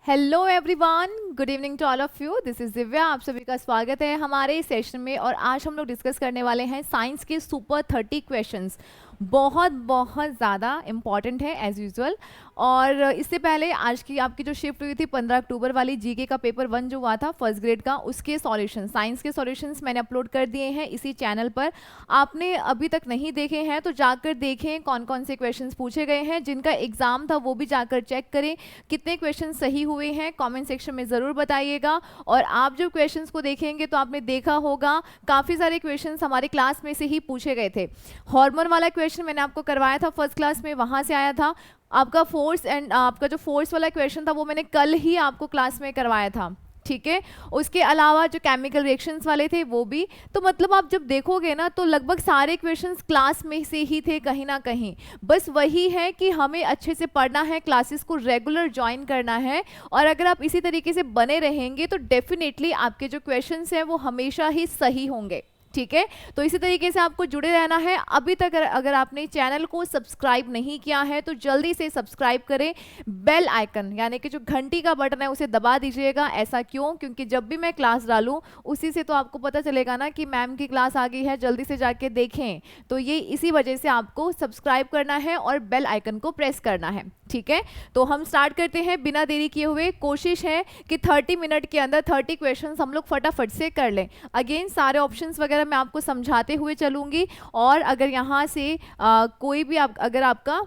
Hello everyone, good evening to all of you. This is Divya. आप सभी का स्वागत है हमारे इस सेशन में। और आज हम लोग डिस्कस करने वाले हैं साइंस के सुपर 30 क्वेश्चंस। बहुत बहुत ज़्यादा इम्पॉर्टेंट है एज यूजुअल। और इससे पहले आज की आपकी जो शिफ्ट हुई थी 15 अक्टूबर वाली जीके का पेपर 1 जो हुआ था फर्स्ट ग्रेड का, उसके सॉल्यूशन, साइंस के सॉल्यूशंस मैंने अपलोड कर दिए हैं इसी चैनल पर। आपने अभी तक नहीं देखे हैं तो जाकर देखें कौन कौन से क्वेश्चंस पूछे गए हैं। जिनका एग्जाम था वो भी जाकर चेक करें, कितने क्वेश्चन सही हुए हैं कमेंट सेक्शन में ज़रूर बताइएगा। और आप जब क्वेश्चंस को देखेंगे तो आपने देखा होगा काफ़ी सारे क्वेश्चंस हमारे क्लास में से ही पूछे गए थे। हार्मोन वाला क्वेश्चन मैंने आपको करवाया था फर्स्ट क्लास में, वहाँ से आया था। आपका फोर्स एंड आपका जो फोर्स वाला क्वेश्चन था वो मैंने कल ही आपको क्लास में करवाया था, ठीक है। उसके अलावा जो केमिकल रिएक्शंस वाले थे वो भी। तो मतलब आप जब देखोगे ना तो लगभग सारे क्वेश्चंस क्लास में से ही थे कहीं ना कहीं। बस वही है कि हमें अच्छे से पढ़ना है, क्लासेस को रेगुलर ज्वाइन करना है। और अगर आप इसी तरीके से बने रहेंगे तो डेफिनेटली आपके जो क्वेश्चंस हैं वो हमेशा ही सही होंगे, ठीक है। तो इसी तरीके से आपको जुड़े रहना है। अभी तक अगर आपने चैनल को सब्सक्राइब नहीं किया है तो जल्दी से सब्सक्राइब करें। बेल आइकन यानी कि जो घंटी का बटन है उसे दबा दीजिएगा। ऐसा क्यों? क्योंकि जब भी मैं क्लास डालूं उसी से तो आपको पता चलेगा ना कि मैम की क्लास आ गई है, जल्दी से जाके देखें। तो ये इसी वजह से आपको सब्सक्राइब करना है और बेल आइकन को प्रेस करना है, ठीक है। तो हम स्टार्ट करते हैं बिना देरी किए हुए। कोशिश है कि 30 मिनट के अंदर 30 क्वेश्चन हम लोग फटाफट से कर लें। अगेन सारे ऑप्शंस वगैरह मैं आपको समझाते हुए चलूंगी। और अगर यहाँ से कोई भी अगर आपका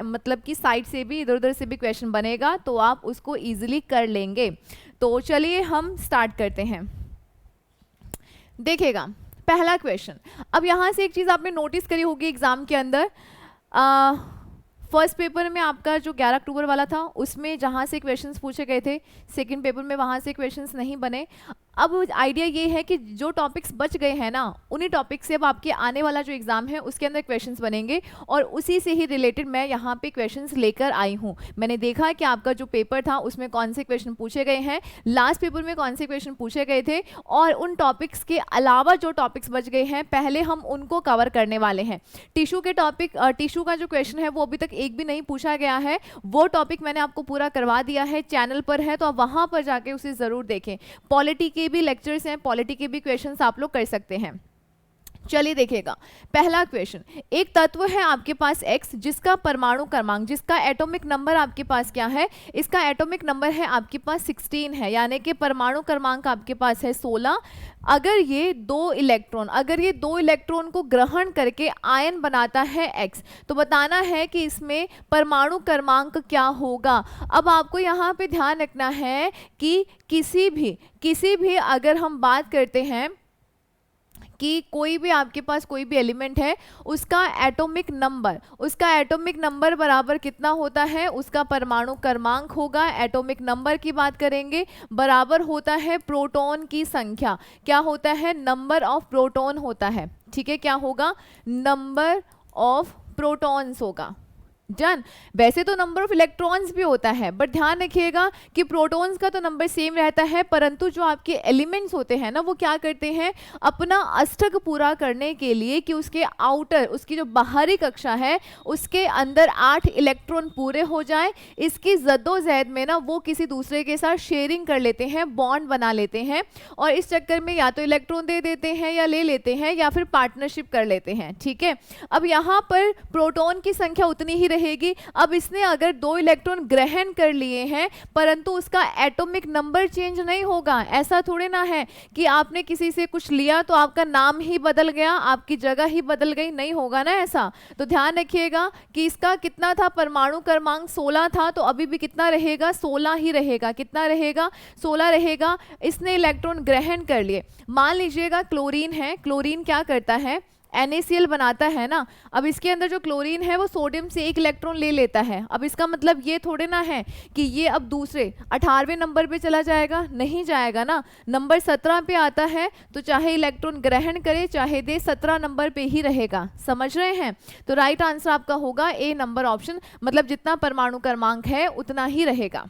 मतलब कि साइड से भी इधर उधर से भी क्वेश्चन बनेगा तो आप उसको इजीली कर लेंगे। तो चलिए हम स्टार्ट करते हैं। देखिएगा पहला क्वेश्चन। अब यहाँ से एक चीज़ आपने नोटिस करी होगी एग्जाम के अंदर, फर्स्ट पेपर में आपका जो 11 अक्टूबर वाला था उसमें जहाँ से क्वेश्चंस पूछे गए थे, सेकंड पेपर में वहाँ से क्वेश्चंस नहीं बने। अब आइडिया ये है कि जो टॉपिक्स बच गए हैं ना उन्हीं टॉपिक से अब आपके आने वाला जो एग्जाम है उसके अंदर क्वेश्चंस बनेंगे। और उसी से ही रिलेटेड मैं यहाँ पे क्वेश्चंस लेकर आई हूँ। मैंने देखा कि आपका जो पेपर था उसमें कौन से क्वेश्चन पूछे गए हैं, लास्ट पेपर में कौन से क्वेश्चन पूछे गए थे, और उन टॉपिक्स के अलावा जो टॉपिक्स बच गए हैं पहले हम उनको कवर करने वाले हैं। टिश्यू के टॉपिक, टिश्यू का जो क्वेश्चन है वो अभी तक एक भी नहीं पूछा गया है। वो टॉपिक मैंने आपको पूरा करवा दिया है, चैनल पर है, तो आप वहाँ पर जाके उसे ज़रूर देखें। पॉलिटी के भी लेक्चर्स हैं, पॉलिटी के भी क्वेश्चंस आप लोग कर सकते हैं। चलिए देखिएगा पहला क्वेश्चन। एक तत्व है आपके पास X जिसका परमाणु क्रमांक, जिसका एटॉमिक नंबर आपके पास क्या है, इसका एटॉमिक नंबर है आपके पास 16 है, यानी कि परमाणु क्रमांक आपके पास है 16। अगर ये दो इलेक्ट्रॉन को ग्रहण करके आयन बनाता है X, तो बताना है कि इसमें परमाणु क्रमांक क्या होगा। अब आपको यहाँ पे ध्यान रखना है कि किसी भी अगर हम बात करते हैं कि कोई भी आपके पास कोई भी एलिमेंट है उसका एटॉमिक नंबर बराबर कितना होता है, उसका परमाणु क्रमांक होगा। एटॉमिक नंबर की बात करेंगे बराबर होता है प्रोटॉन की संख्या। क्या होता है? नंबर ऑफ प्रोटॉन होता है, ठीक है। क्या होगा? नंबर ऑफ प्रोटॉन्स होगा। डन। वैसे तो नंबर ऑफ इलेक्ट्रॉन्स भी होता है, बट ध्यान रखिएगा कि प्रोटॉन्स का तो नंबर सेम रहता है, परंतु जो आपके एलिमेंट्स होते हैं ना वो क्या करते हैं, अपना अष्टक पूरा करने के लिए कि उसके आउटर, उसकी जो बाहरी कक्षा है उसके अंदर 8 इलेक्ट्रॉन पूरे हो जाए, इसकी जद्दोजहद में ना वो किसी दूसरे के साथ शेयरिंग कर लेते हैं, बॉन्ड बना लेते हैं, और इस चक्कर में या तो इलेक्ट्रॉन दे देते हैं या ले लेते हैं या फिर पार्टनरशिप कर लेते हैं, ठीक है। अब यहाँ पर प्रोटॉन की संख्या उतनी ही रहेगी। अब इसने अगर 2 इलेक्ट्रॉन ग्रहण कर लिए हैं परंतु उसका एटॉमिक नंबर चेंज नहीं होगा। ऐसा थोड़े ना है कि आपने किसी से कुछ लिया तो आपका नाम ही बदल गया, आपकी जगह ही बदल गई, नहीं होगा ना ऐसा। तो ध्यान रखिएगा कि इसका कितना था, परमाणु क्रमांक 16 था, तो अभी भी कितना रहेगा, 16 ही रहेगा। कितना रहेगा? 16 रहेगा। इसने इलेक्ट्रॉन ग्रहण कर लिए। मान लीजिएगा क्लोरीन है, क्लोरीन क्या करता है, NaCl बनाता है ना। अब इसके अंदर जो क्लोरीन है वो सोडियम से 1 इलेक्ट्रॉन ले लेता है। अब इसका मतलब ये थोड़े ना है कि ये अब दूसरे 18वें नंबर पे चला जाएगा, नहीं जाएगा ना। नंबर 17 पे आता है तो चाहे इलेक्ट्रॉन ग्रहण करे चाहे दे, 17 नंबर पे ही रहेगा। समझ रहे हैं? तो राइट आंसर आपका होगा ए नंबर ऑप्शन, मतलब जितना परमाणु क्रमांक है उतना ही रहेगा।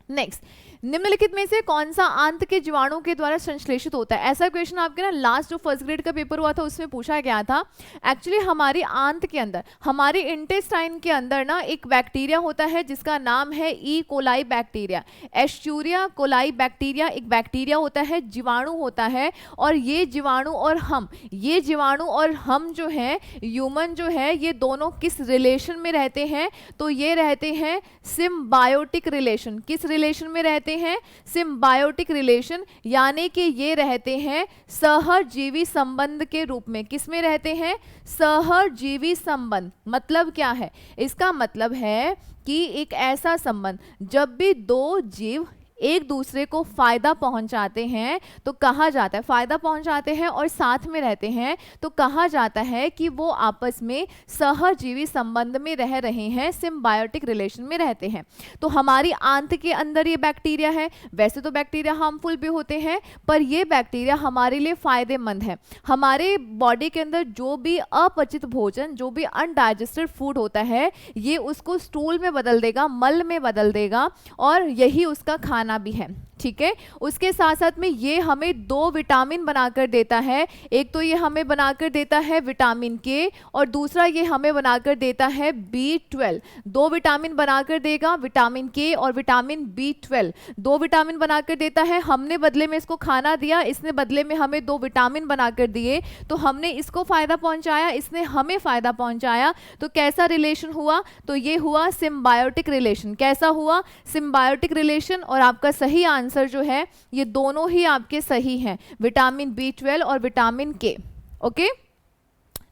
नेक्स्ट निम्नलिखित में से कौन सा आंत के जीवाणु के द्वारा संश्लेषित होता है? ऐसा क्वेश्चन आपके ना लास्ट जो फर्स्ट ग्रेड का पेपर हुआ था उसमें पूछा गया था। एक्चुअली हमारी आंत के अंदर, हमारी इंटेस्टाइन के अंदर ना एक बैक्टीरिया होता है जिसका नाम है E coli bacteria. Escherichia coli bacteria एक बैक्टीरिया होता है, जीवाणु होता है। और ये जीवाणु और हम जो है ह्यूमन जो है, ये दोनों किस रिलेशन में रहते हैं? तो ये रहते हैं सिम्बायोटिक रिलेशन। किस रिलेशन में रहते हैं? सिम्बायोटिक रिलेशन, यानी कि ये रहते हैं सहजीवी संबंध के रूप में। किस में रहते हैं? सहजीवी संबंध। मतलब क्या है? इसका मतलब है कि एक ऐसा संबंध जब भी दो जीव एक दूसरे को फायदा पहुंचाते हैं तो कहा जाता है, फायदा पहुंचाते हैं और साथ में रहते हैं तो कहा जाता है कि वो आपस में सहजीवी संबंध में रह रहे हैं, सिम्बायोटिक रिलेशन में रहते हैं। तो हमारी आंत के अंदर ये बैक्टीरिया है। वैसे तो बैक्टीरिया हार्मफुल भी होते हैं, पर ये बैक्टीरिया हमारे लिए फायदेमंद है। हमारे बॉडी के अंदर जो भी अपचित भोजन, जो भी अनडाइजेस्टेड फूड होता है, ये उसको स्टूल में बदल देगा, मल में बदल देगा, और यही उसका खाना भी है। ठीक है, उसके साथ साथ में ये हमें दो विटामिन बनाकर देता है। एक तो ये हमें बनाकर देता है विटामिन के, और दूसरा ये हमें बनाकर देता है B12। दो विटामिन बनाकर देगा, विटामिन के और विटामिन B12। दो विटामिन बनाकर देता है। हमने बदले में इसको खाना दिया, इसने बदले में हमें दो विटामिन बनाकर दिए। तो हमने इसको फायदा पहुंचाया, इसने हमें फायदा पहुंचाया। तो कैसा रिलेशन हुआ? तो ये हुआ सिम्बायोटिक रिलेशन। कैसा हुआ? Symbiotic relation. और आपका सही आंसर जो है ये दोनों ही आपके सही हैं, विटामिन B12 और विटामिन के। ओके,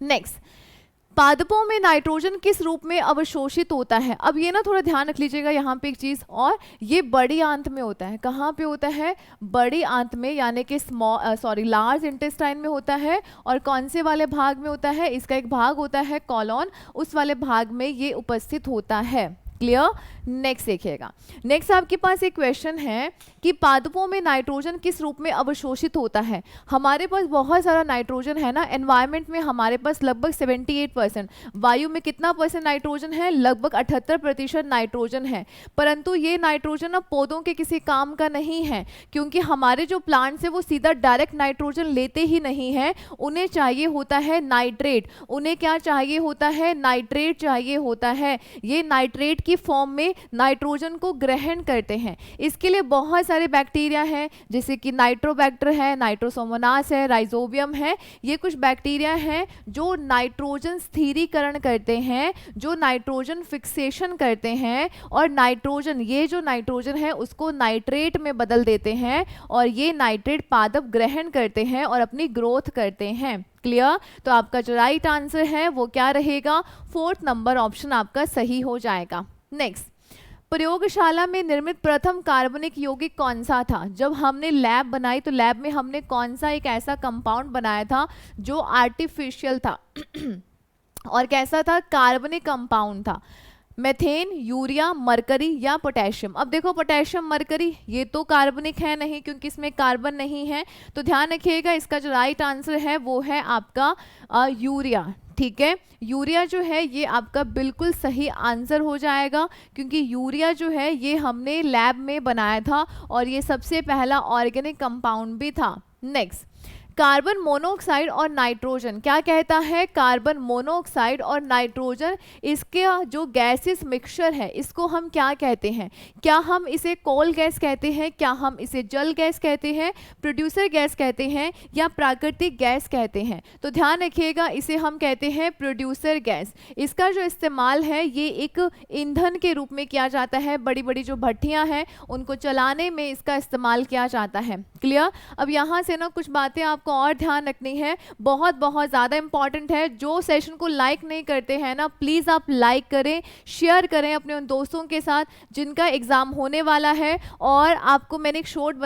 नेक्स्ट, पादपों में नाइट्रोजन किस रूप में अवशोषित होता है? अब ये ना थोड़ा ध्यान रख लीजिएगा यहाँ पे एक चीज, और ये बड़ी आंत में होता है। कहाँ पे होता है? बड़ी आंत में, यानी कि लार्ज इंटेस्टाइन में होता है। और कौन से वाले भाग में होता है? इसका एक भाग होता है कॉलोन, उस वाले भाग में ये उपस्थित होता है। क्लियर? नेक्स्ट देखिएगा। नेक्स्ट आपके पास एक क्वेश्चन है कि पादपों में नाइट्रोजन किस रूप में अवशोषित होता है? हमारे पास बहुत सारा नाइट्रोजन है ना एनवायरनमेंट में, हमारे पास लगभग 78%। वायु में कितना परसेंट नाइट्रोजन है? लगभग 78% नाइट्रोजन है। परंतु ये नाइट्रोजन अब पौधों के किसी काम का नहीं है, क्योंकि हमारे जो प्लांट्स है वो सीधा डायरेक्ट नाइट्रोजन लेते ही नहीं है। उन्हें चाहिए होता है नाइट्रेट। उन्हें क्या चाहिए होता है? नाइट्रेट चाहिए होता है। ये नाइट्रेट की फॉर्म में नाइट्रोजन को ग्रहण करते हैं। इसके लिए बहुत सारे बैक्टीरिया हैं, जैसे कि नाइट्रोबैक्टर है, नाइट्रोसोमोनास है, राइजोबियम है। ये कुछ बैक्टीरिया हैं जो नाइट्रोजन स्थिरीकरण करते हैं, जो नाइट्रोजन फिक्सेशन करते हैं, और नाइट्रोजन, ये जो नाइट्रोजन है उसको नाइट्रेट में बदल देते हैं, और ये नाइट्रेट पादप ग्रहण करते हैं और अपनी ग्रोथ करते हैं। क्लियर? तो आपका जो राइट आंसर है वो क्या रहेगा? 4th नंबर ऑप्शन आपका सही हो जाएगा। नेक्स्ट, प्रयोगशाला में निर्मित प्रथम कार्बनिक यौगिक कौन सा था? जब हमने लैब बनाई तो लैब में हमने कौन सा एक ऐसा कंपाउंड बनाया था जो आर्टिफिशियल था और कैसा था? कार्बनिक कंपाउंड था। मेथेन, यूरिया, मरकरी या पोटेशियम? अब देखो, पोटेशियम, मरकरी ये तो कार्बनिक है नहीं, क्योंकि इसमें कार्बन नहीं है। तो ध्यान रखिएगा, इसका जो राइट आंसर है वो है आपका यूरिया। ठीक है, यूरिया जो है ये आपका बिल्कुल सही आंसर हो जाएगा, क्योंकि यूरिया जो है ये हमने लैब में बनाया था और ये सबसे पहला ऑर्गेनिक कंपाउंड भी था। नेक्स्ट, कार्बन मोनोऑक्साइड और नाइट्रोजन क्या कहता है? कार्बन मोनोऑक्साइड और नाइट्रोजन, इसके जो गैसेस मिक्सचर है इसको हम क्या कहते हैं? क्या हम इसे कोल गैस कहते हैं? क्या हम इसे जल गैस कहते हैं? प्रोड्यूसर गैस कहते हैं? या प्राकृतिक गैस कहते हैं? तो ध्यान रखिएगा, इसे हम कहते हैं प्रोड्यूसर गैस। इसका जो इस्तेमाल है ये एक ईंधन के रूप में किया जाता है। बड़ी बड़ी जो भट्टियां हैं उनको चलाने में इसका इस्तेमाल किया जाता है। क्लियर? अब यहाँ से ना कुछ बातें आपको और ध्यान रखनी है, बहुत बहुत ज़्यादा इंपॉर्टेंट है। जो सेशन को लाइक नहीं करते हैं ना, प्लीज़ आप लाइक करें, शेयर करें अपने उन दोस्तों के साथ जिनका एग्ज़ाम होने वाला है। और आपको मैंने एक शॉर्ट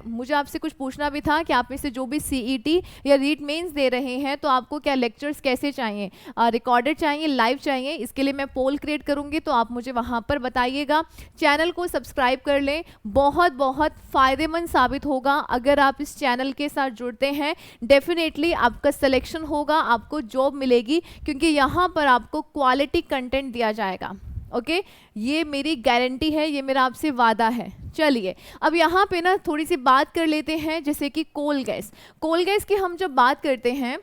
मुझे आपसे कुछ पूछना भी था कि आप में से जो भी CET या रीट मेंस दे रहे हैं तो आपको क्या लेक्चर्स कैसे चाहिए? रिकॉर्डेड चाहिए, लाइव चाहिए? इसके लिए मैं पोल क्रिएट करूँगी, तो आप मुझे वहाँ पर बताइएगा। चैनल को सब्सक्राइब कर लें, बहुत बहुत फ़ायदेमंद साबित होगा अगर आप इस चैनल के साथ जुड़ते हैं। डेफिनेटली आपका सिलेक्शन होगा, आपको जॉब मिलेगी, क्योंकि यहाँ पर आपको क्वालिटी कंटेंट दिया जाएगा। ओके ये मेरी गारंटी है, ये मेरा आपसे वादा है। चलिए अब यहाँ पे ना थोड़ी सी बात कर लेते हैं, जैसे कि कोल गैस। कोल गैस की हम जब बात करते हैं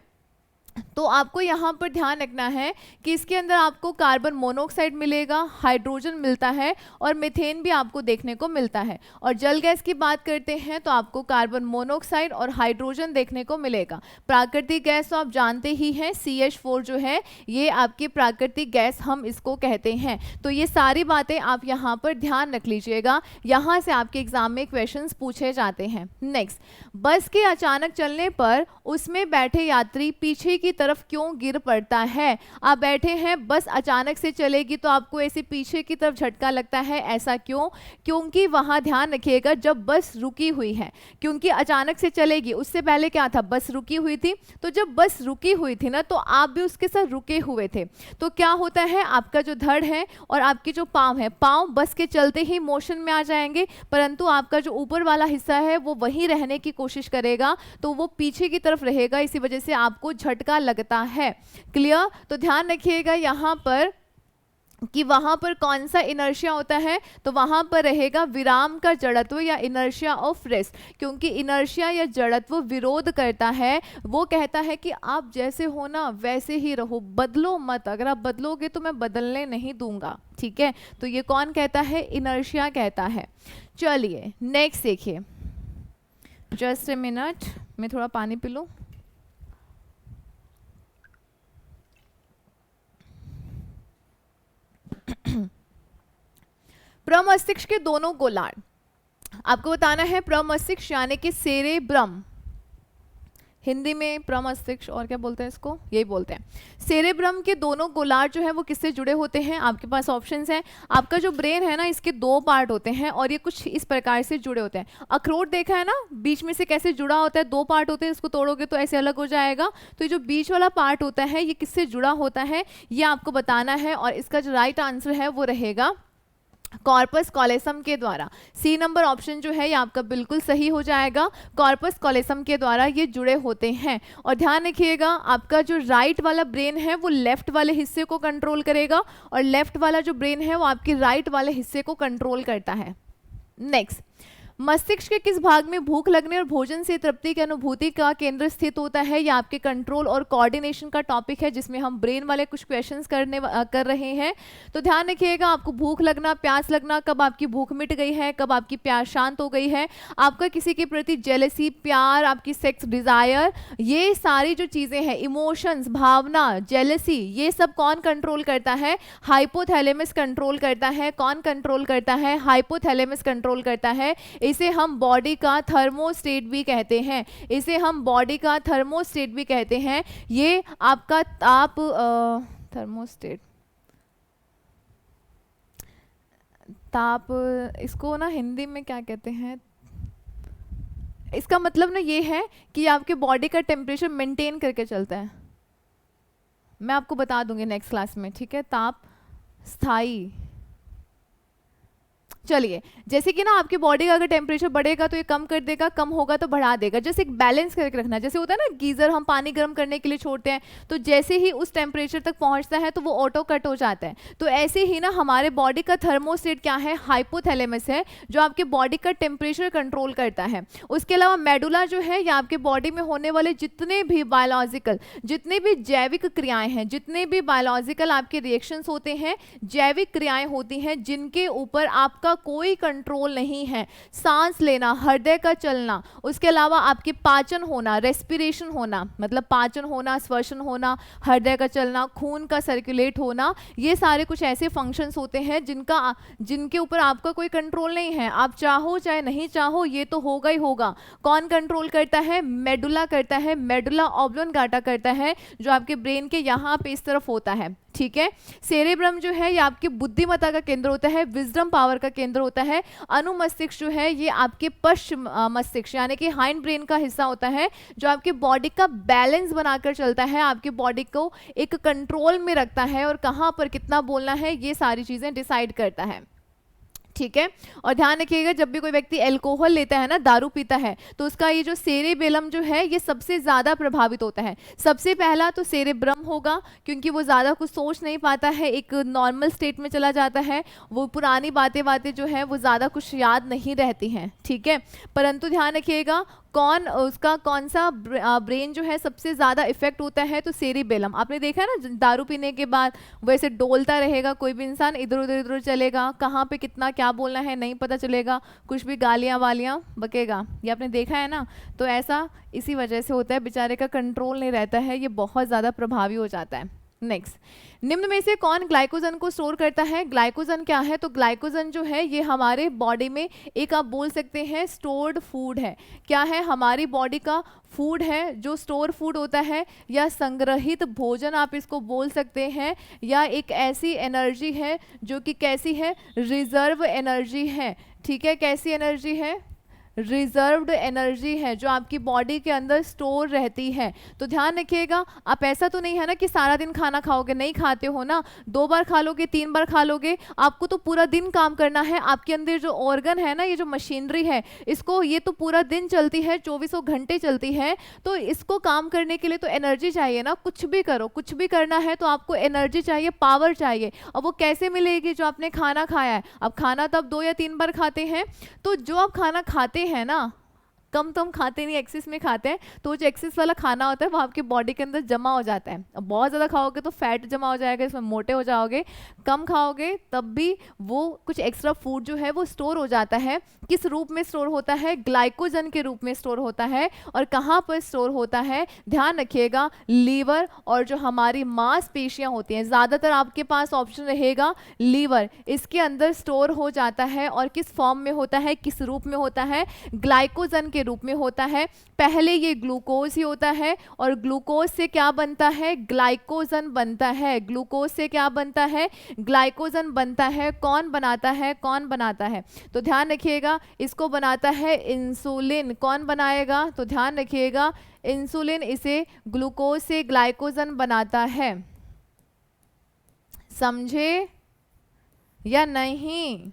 तो आपको यहाँ पर ध्यान रखना है कि इसके अंदर आपको कार्बन मोनोऑक्साइड मिलेगा, हाइड्रोजन मिलता है और मीथेन भी आपको देखने को मिलता है। और जल गैस की बात करते हैं तो आपको कार्बन मोनोऑक्साइड और हाइड्रोजन देखने को मिलेगा। प्राकृतिक गैस तो आप जानते ही हैं, CH4 जो है ये आपकी प्राकृतिक गैस हम इसको कहते हैं। तो ये सारी बातें आप यहाँ पर ध्यान रख लीजिएगा, यहाँ से आपके एग्जाम में क्वेश्चन पूछे जाते हैं। नेक्स्ट, बस के अचानक चलने पर उसमें बैठे यात्री पीछे की तरफ क्यों गिर पड़ता है? आप बैठे हैं, बस अचानक से चलेगी तो आपको ऐसे पीछे की तरफ झटका लगता है, ऐसा क्यों? क्योंकि वहां ध्यान रखिएगा जब बस रुकी हुई है, क्योंकि अचानक से चलेगी, उससे पहले क्या था, बस रुकी हुई थी। तो जब बस रुकी हुई थी ना तो आप भी उसके साथ रुके हुए थे, तो क्या होता है आपका जो धड़ है और आपकी जो पाँव है, पाँव बस के चलते ही मोशन में आ जाएंगे, परंतु आपका जो ऊपर वाला हिस्सा है वो वहीं रहने की कोशिश करेगा, तो वो पीछे की तरफ रहेगा, इसी वजह से आपको झटका लगता है। क्लियर? तो ध्यान रखिएगा यहाँ पर कि वहां पर कौन सा इनर्शिया होता है, तो वहां पर रहेगा विराम का जड़त्व या इनर्शिया ऑफ रेस्ट, क्योंकि इनर्शिया या जड़त्व विरोध करता है, वो कहता है कि आप जैसे हो ना वैसे ही रहो, बदलो मत, अगर आप बदलोगे तो मैं बदलने नहीं दूंगा। ठीक है, तो ये कौन कहता है? इनर्शिया कहता है। चलिए नेक्स्ट देखिए, जस्ट ए मिनट, मैं थोड़ा पानी पी लूं। प्रमस्तिष्क के दोनों गोलार्ध, आपको बताना है प्रमस्तिष्क यानी कि सेरेब्रम, हिंदी में प्रमस्तिष्क और क्या बोलते हैं इसको, यही बोलते हैं। सेरेब्रम के दोनों गोलार्ध जो है वो किससे जुड़े होते हैं? आपके पास ऑप्शंस हैं। आपका जो ब्रेन है ना, इसके दो पार्ट होते हैं और ये कुछ इस प्रकार से जुड़े होते हैं। अखरोट देखा है ना, बीच में से कैसे जुड़ा होता है, दो पार्ट होते हैं, इसको तोड़ोगे तो ऐसे अलग हो जाएगा। तो ये जो बीच वाला पार्ट होता है ये किससे जुड़ा होता है, ये आपको बताना है, और इसका जो राइट आंसर है वो रहेगा कॉर्पस कॉलेसम के द्वारा। सी नंबर ऑप्शन जो है ये आपका बिल्कुल सही हो जाएगा, कॉर्पस कॉलेसम के द्वारा ये जुड़े होते हैं। और ध्यान रखिएगा आपका जो राइट वाला ब्रेन है वो लेफ्ट वाले हिस्से को कंट्रोल करेगा, और लेफ्ट वाला जो ब्रेन है वो आपके राइट वाले हिस्से को कंट्रोल करता है। नेक्स्ट, मस्तिष्क के किस भाग में भूख लगने और भोजन से तृप्ति की अनुभूति का केंद्र स्थित होता है? यह आपके कंट्रोल और कोऑर्डिनेशन का टॉपिक है, जिसमें हम ब्रेन वाले कुछ क्वेश्चंस कर रहे हैं। तो ध्यान रखिएगा, आपको भूख लगना, प्यास लगना, कब आपकी भूख मिट गई है, कब आपकी प्यास शांत हो गई है, आपका किसी के प्रति जेलसी, प्यार, आपकी सेक्स डिजायर, ये सारी जो चीजें हैं, इमोशंस, भावना, जेलसी, ये सब कौन कंट्रोल करता है? हाइपोथैलेमस कंट्रोल करता है। कौन कंट्रोल करता है? हाइपोथैलेमस कंट्रोल करता है। इसे हम बॉडी का थर्मोस्टेट भी कहते हैं, इसे हम बॉडी का थर्मोस्टेट भी कहते हैं। ये आपका ताप, थर्मोस्टेट, ताप, इसको ना हिंदी में क्या कहते हैं, इसका मतलब ना ये है कि आपके बॉडी का टेम्परेचर मेंटेन करके चलता है। मैं आपको बता दूंगी नेक्स्ट क्लास में, ठीक है। ताप स्थायी, चलिए, जैसे कि ना आपकी बॉडी का अगर टेम्परेचर बढ़ेगा तो ये कम कर देगा, कम होगा तो बढ़ा देगा, जैसे एक बैलेंस करके रखना। जैसे होता है ना गीजर, हम पानी गर्म करने के लिए छोड़ते हैं, तो जैसे ही उस टेम्परेचर तक पहुंचता है तो वो ऑटो कट हो जाता है। तो ऐसे ही ना हमारे बॉडी का थर्मोस्टेट क्या है? हाइपोथैलेमस है, जो आपके बॉडी का टेम्परेचर कंट्रोल करता है। उसके अलावा मेडुला जो है, ये आपके बॉडी में होने वाले जितने भी बायोलॉजिकल, जितने भी जैविक क्रियाएं हैं, जितने भी बायोलॉजिकल आपके रिएक्शंस होते हैं, जैविक क्रियाएं होती हैं जिनके ऊपर आपका कोई कंट्रोल नहीं है, सांस लेना, हृदय का चलना, उसके अलावा आपके पाचन होना, रेस्पिरेशन होना, मतलब पाचन होना, श्वसन होना, हृदय का चलना, खून का सर्कुलेट होना, ये सारे कुछ ऐसे फंक्शंस होते हैं जिनके ऊपर आपका कोई कंट्रोल नहीं है। आप चाहो चाहे नहीं चाहो ये तो होगा ही होगा। कौन कंट्रोल करता है? मेडुला करता है, मेडुला ऑब्लोंगाटा करता है, जो आपके ब्रेन के यहाँ पे इस तरफ होता है, ठीक है। सेरेब्रम जो है ये आपकी बुद्धिमत्ता का केंद्र होता है, विजडम पावर का केंद्र होता है। अनुमस्तिष्क जो है ये आपके पश्च मस्तिष्क यानी कि हाइंड ब्रेन का हिस्सा होता है, जो आपकी बॉडी का बैलेंस बनाकर चलता है, आपकी बॉडी को एक कंट्रोल में रखता है और कहाँ पर कितना बोलना है ये सारी चीजें डिसाइड करता है। ठीक है। और ध्यान रखिएगा जब भी कोई व्यक्ति अल्कोहल लेता है ना, दारू पीता है, तो उसका ये जो सेरेबेलम जो है ये सबसे ज़्यादा प्रभावित होता है। सबसे पहला तो सेरेब्रम होगा, क्योंकि वो ज़्यादा कुछ सोच नहीं पाता है, एक नॉर्मल स्टेट में चला जाता है, वो पुरानी बातें बातें जो है वो ज़्यादा कुछ याद नहीं रहती हैं। ठीक है, परंतु ध्यान रखिएगा कौन सा ब्रेन जो है सबसे ज़्यादा इफेक्ट होता है, तो सेरिबेलम। आपने देखा है ना, दारू पीने के बाद वैसे डोलता रहेगा कोई भी इंसान, इधर उधर चलेगा, कहाँ पे कितना क्या बोलना है नहीं पता चलेगा, कुछ भी गालियाँ वालियाँ बकेगा, ये आपने देखा है ना। तो ऐसा इसी वजह से होता है, बेचारे का कंट्रोल नहीं रहता है, ये बहुत ज़्यादा प्रभावी हो जाता है। नेक्स्ट, निम्न में से कौन ग्लाइकोजन को स्टोर करता है? ग्लाइकोजन क्या है? तो ग्लाइकोजन जो है ये हमारे बॉडी में एक आप बोल सकते हैं स्टोर्ड फूड है। क्या है? हमारी बॉडी का फूड है, जो स्टोर फूड होता है, या संग्रहित भोजन आप इसको बोल सकते हैं, या एक ऐसी एनर्जी है जो कि कैसी है? रिजर्व एनर्जी है। ठीक है, कैसी एनर्जी है? रिजर्व्ड एनर्जी है, जो आपकी बॉडी के अंदर स्टोर रहती है। तो ध्यान रखिएगा, आप ऐसा तो नहीं है ना कि सारा दिन खाना खाओगे, नहीं खाते हो ना, 2 बार खा लोगे, 3 बार खा लोगे, आपको तो पूरा दिन काम करना है। आपके अंदर जो ऑर्गन है ना, ये जो मशीनरी है, इसको ये तो पूरा दिन चलती है, 24 घंटे चलती है, तो इसको काम करने के लिए तो एनर्जी चाहिए ना। कुछ भी करो, कुछ भी करना है तो आपको एनर्जी चाहिए, पावर चाहिए। अब वो कैसे मिलेगी? जो आपने खाना खाया है, अब खाना तब 2 या 3 बार खाते हैं, तो जो आप खाना खाते है ना, कम तो हम खाते नहीं, एक्सेस में खाते हैं, तो जो एक्सेस वाला खाना होता है वो आपकी बॉडी के अंदर जमा हो जाता है। अब बहुत ज़्यादा खाओगे तो फैट जमा हो जाएगा, इसमें मोटे हो जाओगे। कम खाओगे तब भी वो कुछ एक्स्ट्रा फूड जो है वो स्टोर हो जाता है। किस रूप में स्टोर होता है? ग्लाइकोजन के रूप में स्टोर होता है। और कहाँ पर स्टोर होता है? ध्यान रखिएगा, लीवर और जो हमारी मांसपेशियाँ होती हैं, ज़्यादातर आपके पास ऑप्शन रहेगा लीवर, इसके अंदर स्टोर हो जाता है। और किस फॉर्म में होता है, किस रूप में होता है? ग्लाइकोजन के रूप में होता है। पहले ये ग्लूकोज ही होता है, और ग्लूकोज से क्या बनता है? ग्लाइकोजन बनता है। ग्लूकोज से क्या बनता है? ग्लाइकोजन बनता है। कौन बनाता है? कौन बनाता है? तो ध्यान रखिएगा, इसको बनाता है इंसुलिन। कौन बनाएगा? तो ध्यान रखिएगा, इंसुलिन इसे ग्लूकोज से ग्लाइकोजन बनाता है। समझे या नहीं?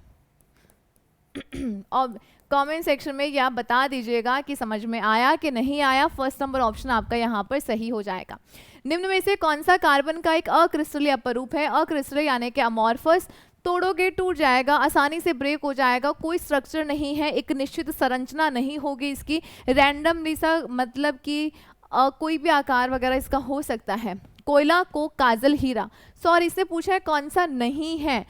और कमेंट सेक्शन में ये आप बता दीजिएगा कि समझ में आया कि नहीं आया। फर्स्ट नंबर ऑप्शन आपका यहाँ पर सही हो जाएगा। निम्न में से कौन सा कार्बन का एक अक्रिस्टलीय अपरूप है? अक्रिस्टलीय यानी कि अमॉर्फस, तोड़ोगे टूट जाएगा, आसानी से ब्रेक हो जाएगा, कोई स्ट्रक्चर नहीं है, एक निश्चित संरचना नहीं होगी इसकी, रैंडमली सा, मतलब कि कोई भी आकार वगैरह इसका हो सकता है। कोयला, कोक, काजल, हीरा। सॉरी, इसने पूछा है कौन सा नहीं है।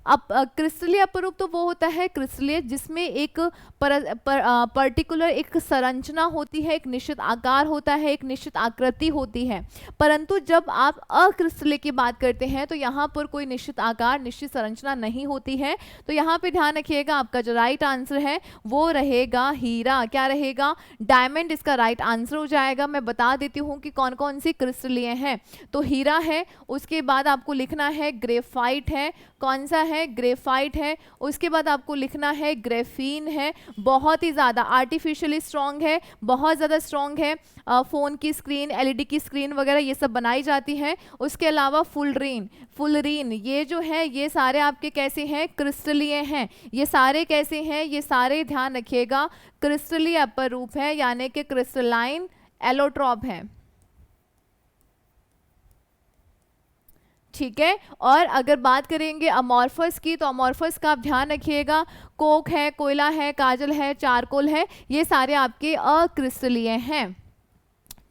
अब क्रिस्टलीय अपरूप तो वो होता है क्रिस्टलीय जिसमें एक पर्टिकुलर एक संरचना होती है, एक निश्चित आकार होता है, एक निश्चित आकृति होती है। परंतु जब आप अक्रिस्टलीय की बात करते हैं तो यहाँ पर कोई निश्चित आकार, निश्चित संरचना नहीं होती है। तो यहाँ पे ध्यान रखिएगा, आपका जो राइट आंसर है वो रहेगा हीरा। क्या रहेगा? डायमंड इसका राइट आंसर हो जाएगा। मैं बता देती हूँ कि कौन कौन सी क्रिस्टलीय हैं। तो हीरा है, उसके बाद आपको लिखना है ग्रेफाइट है। कौन सा है? ग्रेफाइट है। उसके बाद आपको लिखना है ग्रेफीन है, बहुत ही ज़्यादा आर्टिफिशियली स्ट्रॉन्ग है, बहुत ज़्यादा स्ट्रॉन्ग है। फ़ोन की स्क्रीन, एलईडी की स्क्रीन वगैरह ये सब बनाई जाती है। उसके अलावा फुलरीन, ये जो है ये सारे आपके कैसे हैं? क्रिस्टलीय हैं। ये सारे कैसे हैं? ये सारे ध्यान रखिएगा क्रिस्टलीय अपरूप है, यानी कि क्रिस्टलाइन एलोट्रॉप है। ठीक है। और अगर बात करेंगे अमॉर्फस की, तो अमॉर्फस का आप ध्यान रखिएगा, कोक है, कोयला है, काजल है, चारकोल है, ये सारे आपके अक्रिस्टलीय हैं।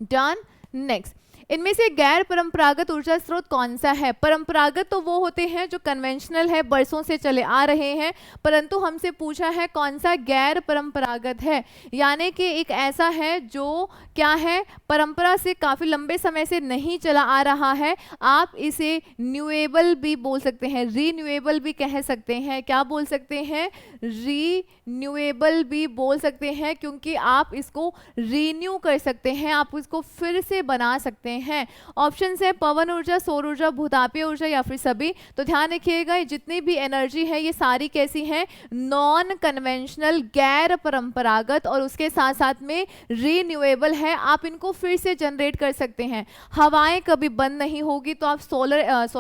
डन। नेक्स्ट, इनमें से गैर परंपरागत ऊर्जा स्रोत कौन सा है? परंपरागत तो वो होते हैं जो कन्वेंशनल है, बरसों से चले आ रहे हैं, परंतु हमसे पूछा है कौन सा गैर परंपरागत है, यानी कि एक ऐसा है जो क्या है, परंपरा से काफ़ी लंबे समय से नहीं चला आ रहा है। आप इसे न्यूएबल भी बोल सकते हैं, रीन्यूएबल भी कह सकते हैं। क्या बोल सकते हैं? रीन्यूएबल भी बोल सकते हैं, क्योंकि आप इसको रीन्यू कर सकते हैं, आप इसको फिर से बना सकते हैं? ऑप्शन है पवन ऊर्जा, सौर ऊर्जा, भूतापीय ऊर्जा या फिर सभी। तो ध्यान रखिएगा ये जितनी भी एनर्जी है ये सारी कैसी हैं? नॉन कन्वेंशनल, गैर परंपरागत और उसके साथ साथ में रीन्यूएबल है। आप इनको फिर से जनरेट कर सकते हैं। हवाएं कभी बंद नहीं होगी तो आप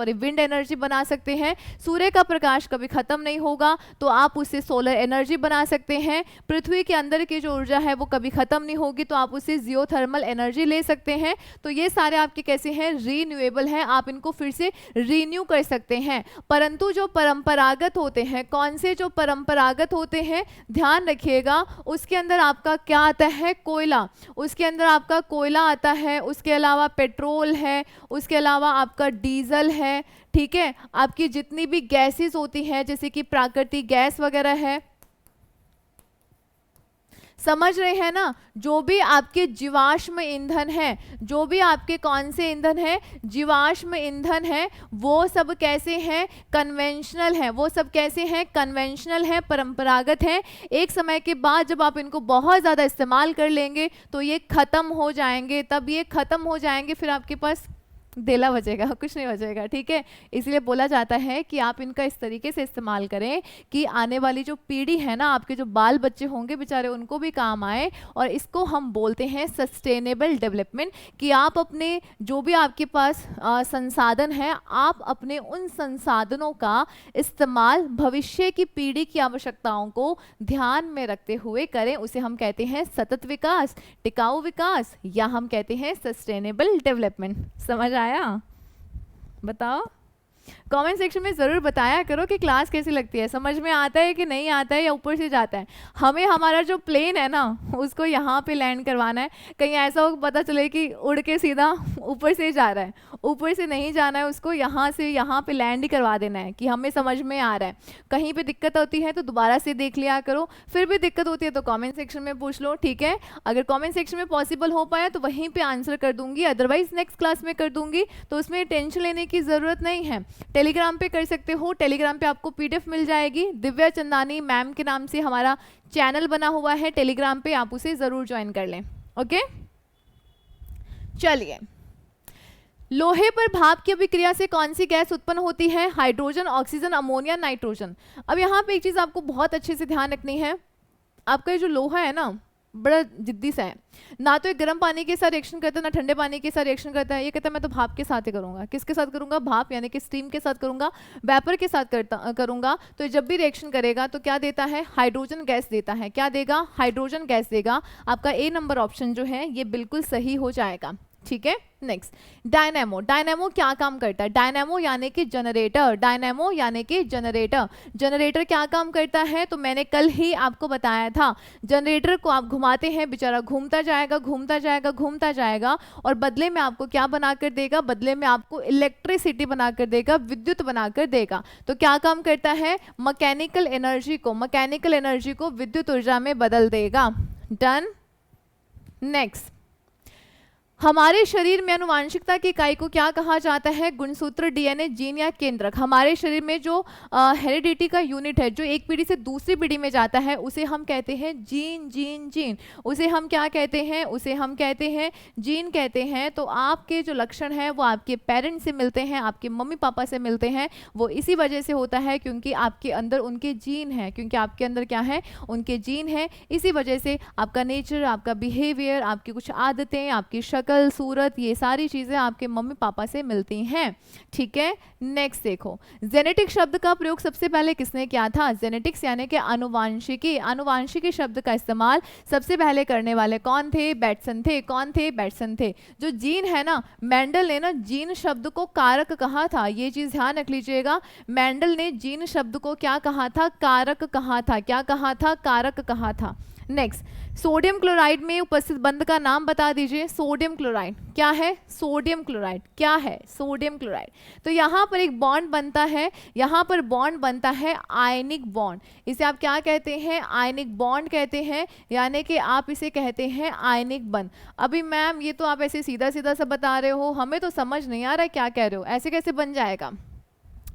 विंड एनर्जी बना सकते हैं। सूर्य का प्रकाश कभी खत्म नहीं होगा तो आप उससे सोलर एनर्जी बना सकते हैं। पृथ्वी के अंदर की जो ऊर्जा है वो कभी खत्म नहीं होगी तो आप उससे जियोथर्मल एनर्जी ले सकते हैं। तो ये सारे आपके कैसे हैं? रीन्यूएबल हैं, आप इनको फिर से रीन्यू कर सकते हैं। परंतु जो परंपरागत होते हैं, कौन से जो परंपरागत होते हैं, ध्यान रखिएगा उसके अंदर आपका क्या आता है? कोयला। उसके अंदर आपका कोयला आता है, उसके अलावा पेट्रोल है, उसके अलावा आपका डीजल है, ठीक है। आपकी जितनी भी गैसेस होती हैं जैसे कि प्राकृतिक गैस वगैरह है, समझ रहे हैं ना? जो भी आपके जीवाश्म ईंधन है, जो भी आपके कौन से ईंधन है? जीवाश्म ईंधन है, वो सब कैसे हैं? कन्वेंशनल है। वो सब कैसे हैं? कन्वेंशनल है, परंपरागत है। एक समय के बाद जब आप इनको बहुत ज़्यादा इस्तेमाल कर लेंगे तो ये ख़त्म हो जाएंगे। तब ये ख़त्म हो जाएंगे फिर आपके पास देला बचेगा, कुछ नहीं बचेगा, ठीक है। इसलिए बोला जाता है कि आप इनका इस तरीके से इस्तेमाल करें कि आने वाली जो पीढ़ी है ना, आपके जो बाल बच्चे होंगे बेचारे, उनको भी काम आए। और इसको हम बोलते हैं सस्टेनेबल डेवलपमेंट, कि आप अपने जो भी आपके पास संसाधन है, आप अपने उन संसाधनों का इस्तेमाल भविष्य की पीढ़ी की आवश्यकताओं को ध्यान में रखते हुए करें। उसे हम कहते हैं सतत विकास, टिकाऊ विकास, या हम कहते हैं सस्टेनेबल डेवलपमेंट। समझ आया? बताओ, कमेंट सेक्शन में ज़रूर बताया करो कि क्लास कैसी लगती है, समझ में आता है कि नहीं आता है या ऊपर से जाता है। हमें हमारा जो प्लेन है ना उसको यहाँ पे लैंड करवाना है। कहीं ऐसा हो पता चले कि उड़ के सीधा ऊपर से जा रहा है, ऊपर से नहीं जाना है, उसको यहाँ से यहाँ पे लैंड ही करवा देना है कि हमें समझ में आ रहा है। कहीं पे दिक्कत होती है तो दोबारा से देख लिया करो, फिर भी दिक्कत होती है तो कॉमेंट सेक्शन में पूछ लो, ठीक है। अगर कॉमेंट सेक्शन में पॉसिबल हो पाया तो वहीं पर आंसर कर दूंगी, अदरवाइज नेक्स्ट क्लास में कर दूंगी, तो उसमें टेंशन लेने की ज़रूरत नहीं है। टेलीग्राम पे कर सकते हो, टेलीग्राम पे आपको पीडीएफ मिल जाएगी। दिव्या चंदानी मैम के नाम से हमारा चैनल बना हुआ है टेलीग्राम पे, आप उसे जरूर ज्वाइन कर लें, ओके। चलिए, लोहे पर भाप की अभिक्रिया से कौन सी गैस उत्पन्न होती है? Hydrogen, oxygen, ammonia, nitrogen. अब यहाँ पे एक चीज आपको बहुत अच्छे से ध्यान रखनी है, आपका ये जो लोहा है ना बड़ा जिद्दी सा है, ना तो ये गर्म पानी के साथ रिएक्शन करता है ना ठंडे पानी के साथ रिएक्शन करता है। ये कहता है मैं तो भाप के साथ ही करूंगा। किसके साथ करूंगा? भाप यानी कि स्टीम के साथ करूंगा, वेपर के साथ करूंगा। तो जब भी रिएक्शन करेगा तो क्या देता है? हाइड्रोजन गैस देता है। क्या देगा? हाइड्रोजन गैस देगा। आपका ए नंबर ऑप्शन जो है ये बिल्कुल सही हो जाएगा, ठीक है। Next, dynamo. डायनेमो क्या काम करता है? डायनेमो यानी कि जनरेटर। डायनेमो यानी कि जनरेटर। जनरेटर क्या काम करता है? तो मैंने कल ही आपको बताया था, जनरेटर को आप घुमाते हैं, बेचारा घूमता जाएगा घूमता जाएगा घूमता जाएगा, और बदले में आपको क्या बनाकर देगा? बदले में आपको इलेक्ट्रिसिटी बनाकर देगा, विद्युत बनाकर देगा। तो क्या काम करता है? मैकेनिकल एनर्जी को विद्युत ऊर्जा में बदल देगा। डन। नेक्स्ट, हमारे शरीर में अनुवांशिकता की इकाई को क्या कहा जाता है? गुणसूत्र, डीएनए, जीन या केंद्रक। हमारे शरीर में जो हेरिडिटी का यूनिट है, जो एक पीढ़ी से दूसरी पीढ़ी में जाता है, उसे हम कहते हैं जीन। जीन जीन उसे हम क्या कहते हैं? उसे हम कहते हैं जीन कहते हैं। तो आपके जो लक्षण हैं वो आपके पेरेंट्स से मिलते हैं, आपके मम्मी पापा से मिलते हैं। वो इसी वजह से होता है क्योंकि आपके अंदर उनके जीन हैं, क्योंकि आपके अंदर क्या है? उनके जीन हैं। इसी वजह से आपका नेचर, आपका बिहेवियर, आपकी कुछ आदतें, आपकी शक्ल, सूरत, ये सारी चीजें आपके मम्मी पापा से मिलती हैं, ठीक है। नेक्स्ट देखो, जेनेटिक शब्द का प्रयोग सबसे पहले किसने किया था? जेनेटिक्स यानी कि अनुवांशिकी। अनुवांशिकी शब्द का इस्तेमाल सबसे पहले करने वाले कौन थे? बैटसन थे। कौन थे? बैटसन थे। जो जीन है ना, मेंडल ने ना जीन शब्द को कारक कहा था, ये चीज ध्यान रख लीजिएगा। मेंडल ने जीन शब्द को क्या कहा था? कारक कहा था। क्या कहा था? कारक कहा था। नेक्स्ट, सोडियम क्लोराइड में उपस्थित बंध का नाम बता दीजिए। सोडियम क्लोराइड क्या है? सोडियम क्लोराइड क्या है? Sodium chloride. तो यहाँ पर एक बॉन्ड बनता है, यहाँ पर बॉन्ड बनता है आयनिक बॉन्ड। इसे आप क्या कहते हैं? आयनिक बॉन्ड कहते हैं, यानी कि आप इसे कहते हैं आयनिक बंध। अभी मैम ये तो आप ऐसे सीधा सीधा सा बता रहे हो, हमें तो समझ नहीं आ रहा है क्या कह रहे हो, ऐसे कैसे बन जाएगा?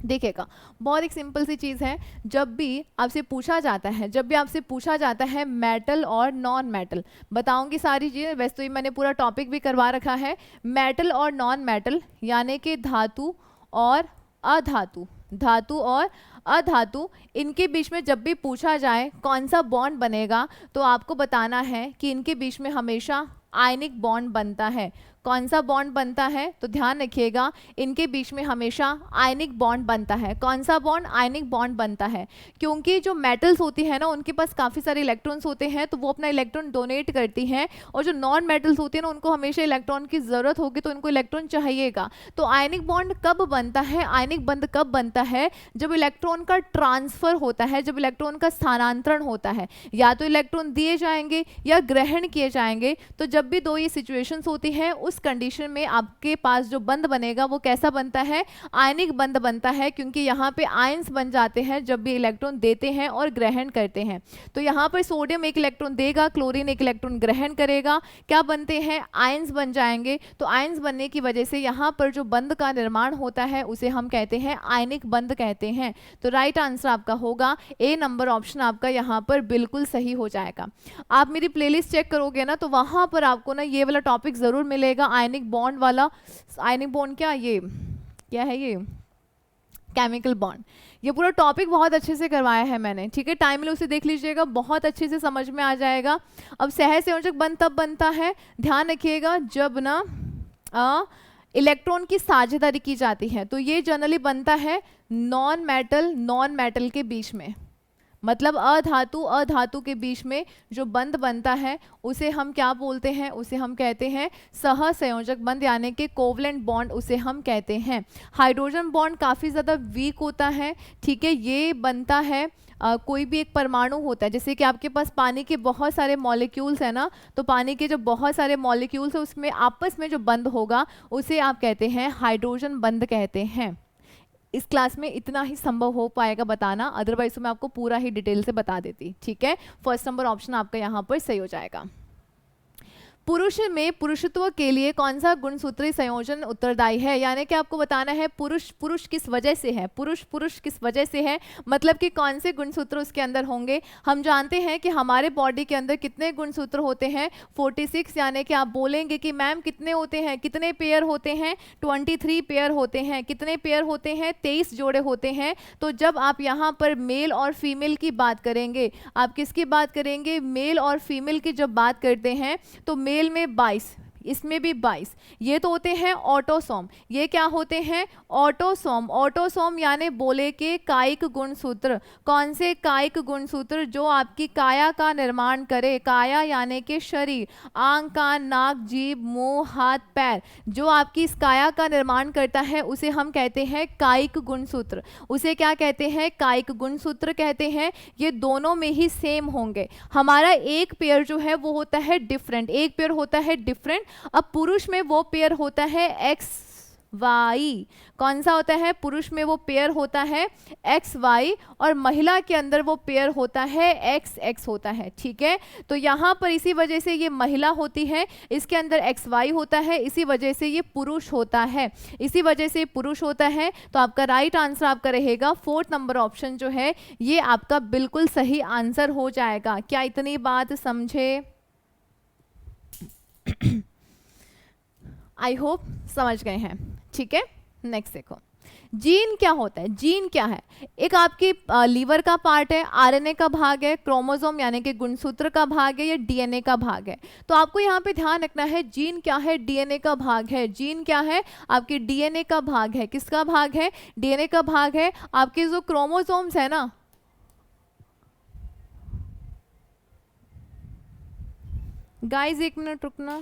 देखिएगा, बहुत एक सिंपल सी चीज़ है। जब भी आपसे पूछा जाता है, जब भी आपसे पूछा जाता है मेटल और नॉन मेटल, बताऊंगी सारी चीज़ें, वैसे तो ये मैंने पूरा टॉपिक भी करवा रखा है। मेटल और नॉन मेटल यानी कि धातु और अधातु, धातु और अधातु, इनके बीच में जब भी पूछा जाए कौन सा बॉन्ड बनेगा, तो आपको बताना है कि इनके बीच में हमेशा आयनिक बॉन्ड बनता है। कौन सा बॉन्ड बनता है, तो ध्यान रखिएगा, इनके बीच में हमेशा आयनिक बॉन्ड बनता है। कौन सा बॉन्ड, आयनिक बॉन्ड बनता है। क्योंकि जो मेटल्स होती है ना, उनके पास काफ़ी सारे इलेक्ट्रॉन्स होते हैं, तो वो अपना इलेक्ट्रॉन डोनेट करती हैं। और जो नॉन मेटल्स होती है ना, उनको हमेशा इलेक्ट्रॉन की ज़रूरत होगी, तो उनको इलेक्ट्रॉन चाहिएगा। तो आयनिक बॉन्ड कब बनता है, आयनिक बंध कब बनता है, जब इलेक्ट्रॉन का ट्रांसफर होता है, जब इलेक्ट्रॉन का स्थानांतरण होता है। या तो इलेक्ट्रॉन दिए जाएंगे या ग्रहण किए जाएंगे। तो जब भी दो ये सिचुएशंस होती हैं, उस कंडीशन में आपके पास जो बंध बनेगा वो कैसा बनता है, आयनिक बंध बनता है। क्योंकि यहाँ पे आयंस बन जाते हैं जब भी इलेक्ट्रॉन देते हैं और ग्रहण करते हैं। तो यहाँ पर सोडियम एक इलेक्ट्रॉन देगा, क्लोरीन एक इलेक्ट्रॉन ग्रहण करेगा, क्या बनते हैं, आयंस बन जाएंगे। तो आयंस बनने की वजह से यहाँ पर जो बंध का निर्माण होता है उसे हम कहते हैं आयनिक बंध कहते हैं। तो राइट आंसर आपका होगा ए नंबर ऑप्शन, आपका यहाँ पर बिल्कुल सही हो जाएगा। आप मेरी प्लेलिस्ट चेक करोगे ना, तो वहां पर आपको ना ये वाला टॉपिक जरूर मिलेगा, आयनिक बॉन्ड वाला। आयनिक बॉन्ड क्या, ये क्या है, ये केमिकल बॉन्ड। ये पूरा टॉपिक बहुत अच्छे से करवाया है मैंने, ठीक है, टाइम मिले उसे देख लीजिएगा, बहुत अच्छे से समझ में आ जाएगा। अब सहसंयोजक बंध तब बनता है, ध्यान रखिएगा, जब ना इलेक्ट्रॉन की साझेदारी की जाती है। तो ये जनरली बनता है नॉन मेटल के बीच में, मतलब अधातु अधातु के बीच में जो बंध बनता है उसे हम क्या बोलते हैं, उसे हम कहते हैं सहसंयोजक बंध, यानी कि कोवलेंट बॉन्ड उसे हम कहते हैं। हाइड्रोजन बॉन्ड काफ़ी ज़्यादा वीक होता है, ठीक है, ये बनता है कोई भी एक परमाणु होता है, जैसे कि आपके पास पानी के बहुत सारे मॉलिक्यूल्स है ना, तो पानी के जो बहुत सारे मॉलिक्यूल्स है उसमें आपस में जो बंध होगा उसे आप कहते हैं हाइड्रोजन बंध कहते हैं। इस क्लास में इतना ही संभव हो पाएगा बताना, अदरवाइज तो मैं आपको पूरा ही डिटेल से बता देती, ठीक है। फर्स्ट नंबर ऑप्शन आपका यहाँ पर सही हो जाएगा। पुरुष में पुरुषत्व के लिए कौन सा गुणसूत्री संयोजन उत्तरदायी है, यानी कि आपको बताना है पुरुष पुरुष किस वजह से है, पुरुष पुरुष किस वजह से है, मतलब कि कौन से गुणसूत्र उसके अंदर होंगे। हम जानते हैं कि हमारे बॉडी के अंदर कितने गुणसूत्र होते हैं, 46, यानी कि आप बोलेंगे कि मैम कितने होते हैं, कितने पेयर होते हैं, 23 पेयर होते हैं। कितने पेयर होते हैं, 23 जोड़े होते हैं। तो जब आप यहाँ पर मेल और फीमेल की बात करेंगे, आप किसकी बात करेंगे, मेल और फीमेल की जब बात करते हैं, तो मेल में 22, इसमें भी 22, ये तो होते हैं ऑटोसोम। ये क्या होते हैं, ऑटोसोम। ऑटोसोम यानी बोले के कायिक गुणसूत्र। कौन से कायिक गुणसूत्र, जो आपकी काया का निर्माण करे, काया यानी कि शरीर, आंख कान नाक जीभ मुंह हाथ पैर, जो आपकी इस काया का निर्माण करता है उसे हम कहते हैं कायिक गुणसूत्र। उसे क्या कहते हैं, कायिक गुणसूत्र कहते हैं। ये दोनों में ही सेम होंगे। हमारा एक पेयर जो है वो होता है डिफरेंट, एक पेयर होता है डिफरेंट। अब पुरुष में वो पेयर होता है एक्स वाई। कौन सा होता है, पुरुष में वो पेयर होता है एक्स वाई, और महिला के अंदर वो पेयर होता है एक्स एक्स होता है, ठीक है। तो यहाँ पर इसी वजह से ये महिला होती है, इसके अंदर एक्स वाई होता है, इसी वजह से ये पुरुष होता है, इसी वजह से पुरुष होता है। तो आपका राइट आंसर आपका रहेगा फोर्थ नंबर ऑप्शन जो है, ये आपका बिल्कुल सही आंसर हो जाएगा। क्या इतनी बात समझे? आई होप समझ गए हैं, ठीक है। नेक्स्ट देखो, जीन क्या होता है, जीन क्या है, एक आपकी लीवर का पार्ट है, आरएनए का भाग है, क्रोमोसोम यानी कि गुणसूत्र का भाग है, या डीएनए का भाग है। तो आपको यहाँ पे ध्यान रखना है, जीन क्या है, डीएनए का भाग है। जीन क्या है, आपके डीएनए का भाग है। किसका भाग है, डीएनए का भाग है। आपके जो क्रोमोसोम्स है ना, गाइस एक मिनट रुकना।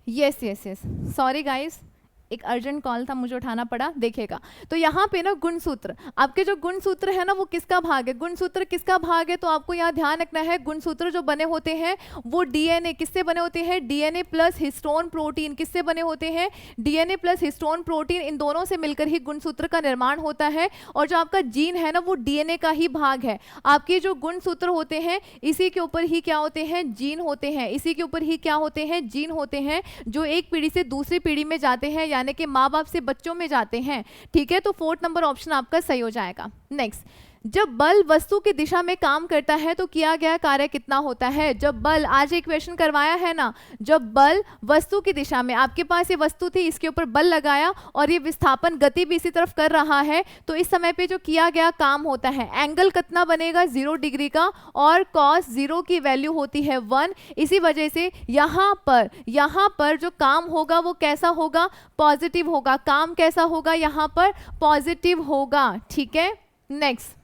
Yes yes yes, sorry guys, एक अर्जेंट कॉल था, मुझे उठाना पड़ा। देखिएगा, तो यहाँ पे ना गुणसूत्र, आपके जो गुणसूत्र है ना वो किसका भाग है, गुणसूत्र किसका भाग है, तो आपको यहाँ ध्यान रखना है गुणसूत्र जो बने होते हैं वो डीएनए किससे बने होते हैं, डीएनए प्लस हिस्टोन प्रोटीन किससे बने होते हैं, डीएनए प्लस हिस्टोन प्रोटीन, इन दोनों से मिलकर ही गुणसूत्र का निर्माण होता है। और जो आपका जीन है ना वो डीएनए का ही भाग है। आपके जो गुणसूत्र होते हैं इसी के ऊपर ही क्या होते हैं, जीन होते हैं, इसी के ऊपर ही क्या होते हैं, जीन होते हैं, जो एक पीढ़ी से दूसरी पीढ़ी में जाते हैं, यानी कि माँ बाप से बच्चों में जाते हैं। ठीक है, तो 4th नंबर ऑप्शन आपका सही हो जाएगा। नेक्स्ट, जब बल वस्तु की दिशा में काम करता है तो किया गया कार्य कितना होता है, जब बल, आज एक क्वेश्चन करवाया है ना, जब बल वस्तु की दिशा में, आपके पास ये वस्तु थी, इसके ऊपर बल लगाया और ये विस्थापन गति भी इसी तरफ कर रहा है, तो इस समय पे जो किया गया काम होता है, एंगल कितना बनेगा, 0 डिग्री का, और कॉस 0 की वैल्यू होती है 1। इसी वजह से यहाँ पर जो काम होगा वो कैसा होगा, पॉजिटिव होगा। काम कैसा होगा, यहाँ पर पॉजिटिव होगा। ठीक है, नेक्स्ट,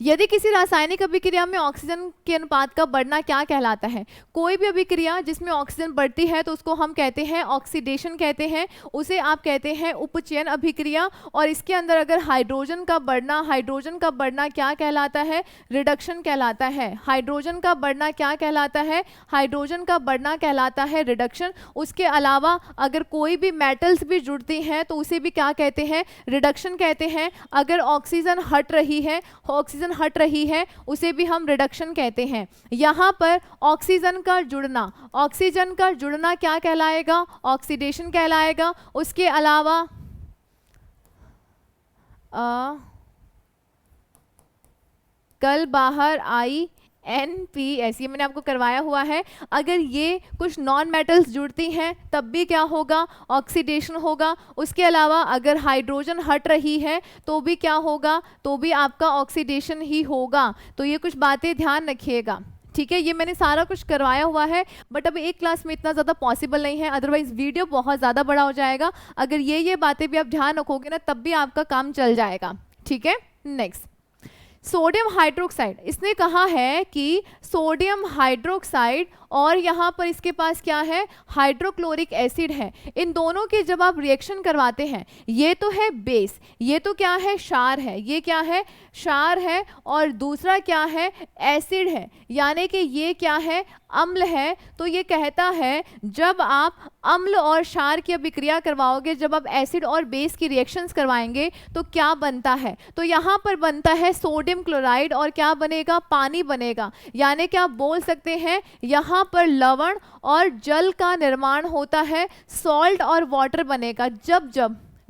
यदि किसी रासायनिक अभिक्रिया में ऑक्सीजन के अनुपात का बढ़ना क्या कहलाता है, कोई भी अभिक्रिया जिसमें ऑक्सीजन बढ़ती है तो उसको हम कहते हैं ऑक्सीडेशन कहते हैं, उसे आप कहते हैं उपचयन अभिक्रिया। और इसके अंदर अगर हाइड्रोजन का बढ़ना क्या कहलाता है, रिडक्शन कहलाता है। हाइड्रोजन का बढ़ना क्या कहलाता है, हाइड्रोजन का बढ़ना कहलाता है रिडक्शन। उसके अलावा अगर कोई भी मेटल्स भी जुड़ती हैं तो उसे भी क्या कहते हैं, रिडक्शन कहते हैं। अगर ऑक्सीजन हट रही है उसे भी हम रिडक्शन कहते हैं। यहाँ पर ऑक्सीजन का जुड़ना क्या कहलाएगा, ऑक्सीडेशन कहलाएगा। उसके अलावा कल बाहर आई NPS, ये मैंने आपको करवाया हुआ है। अगर ये कुछ नॉन मेटल्स जुड़ती हैं तब भी क्या होगा, ऑक्सीडेशन होगा। उसके अलावा अगर हाइड्रोजन हट रही है तो भी क्या होगा, तो भी आपका ऑक्सीडेशन ही होगा। तो ये कुछ बातें ध्यान रखिएगा। ठीक है, ये मैंने सारा कुछ करवाया हुआ है, बट अभी एक क्लास में इतना ज़्यादा पॉसिबल नहीं है, अदरवाइज वीडियो बहुत ज़्यादा बड़ा हो जाएगा। अगर ये बातें भी आप ध्यान रखोगे ना तब भी आपका काम चल जाएगा। ठीक है, नेक्स्ट, सोडियम हाइड्रोक्साइड, इसने कहा है कि सोडियम हाइड्रोक्साइड और यहाँ पर इसके पास क्या है, हाइड्रोक्लोरिक एसिड है। इन दोनों के जब आप रिएक्शन करवाते हैं, ये तो है बेस, ये तो क्या है, क्षार है, ये क्या है, क्षार है, और दूसरा क्या है, एसिड है, यानी कि ये क्या है, अम्ल है। तो ये कहता है जब आप अम्ल और क्षार की अभिक्रिया करवाओगे, जब आप एसिड और बेस की रिएक्शंस करवाएंगे तो क्या बनता है, तो यहाँ पर बनता है सोडियम क्लोराइड और क्या बनेगा, पानी बनेगा। यानी कि आप बोल सकते हैं यहाँ पर लवण और जल का निर्माण होता है, सॉल्ट और वाटर बनेगा।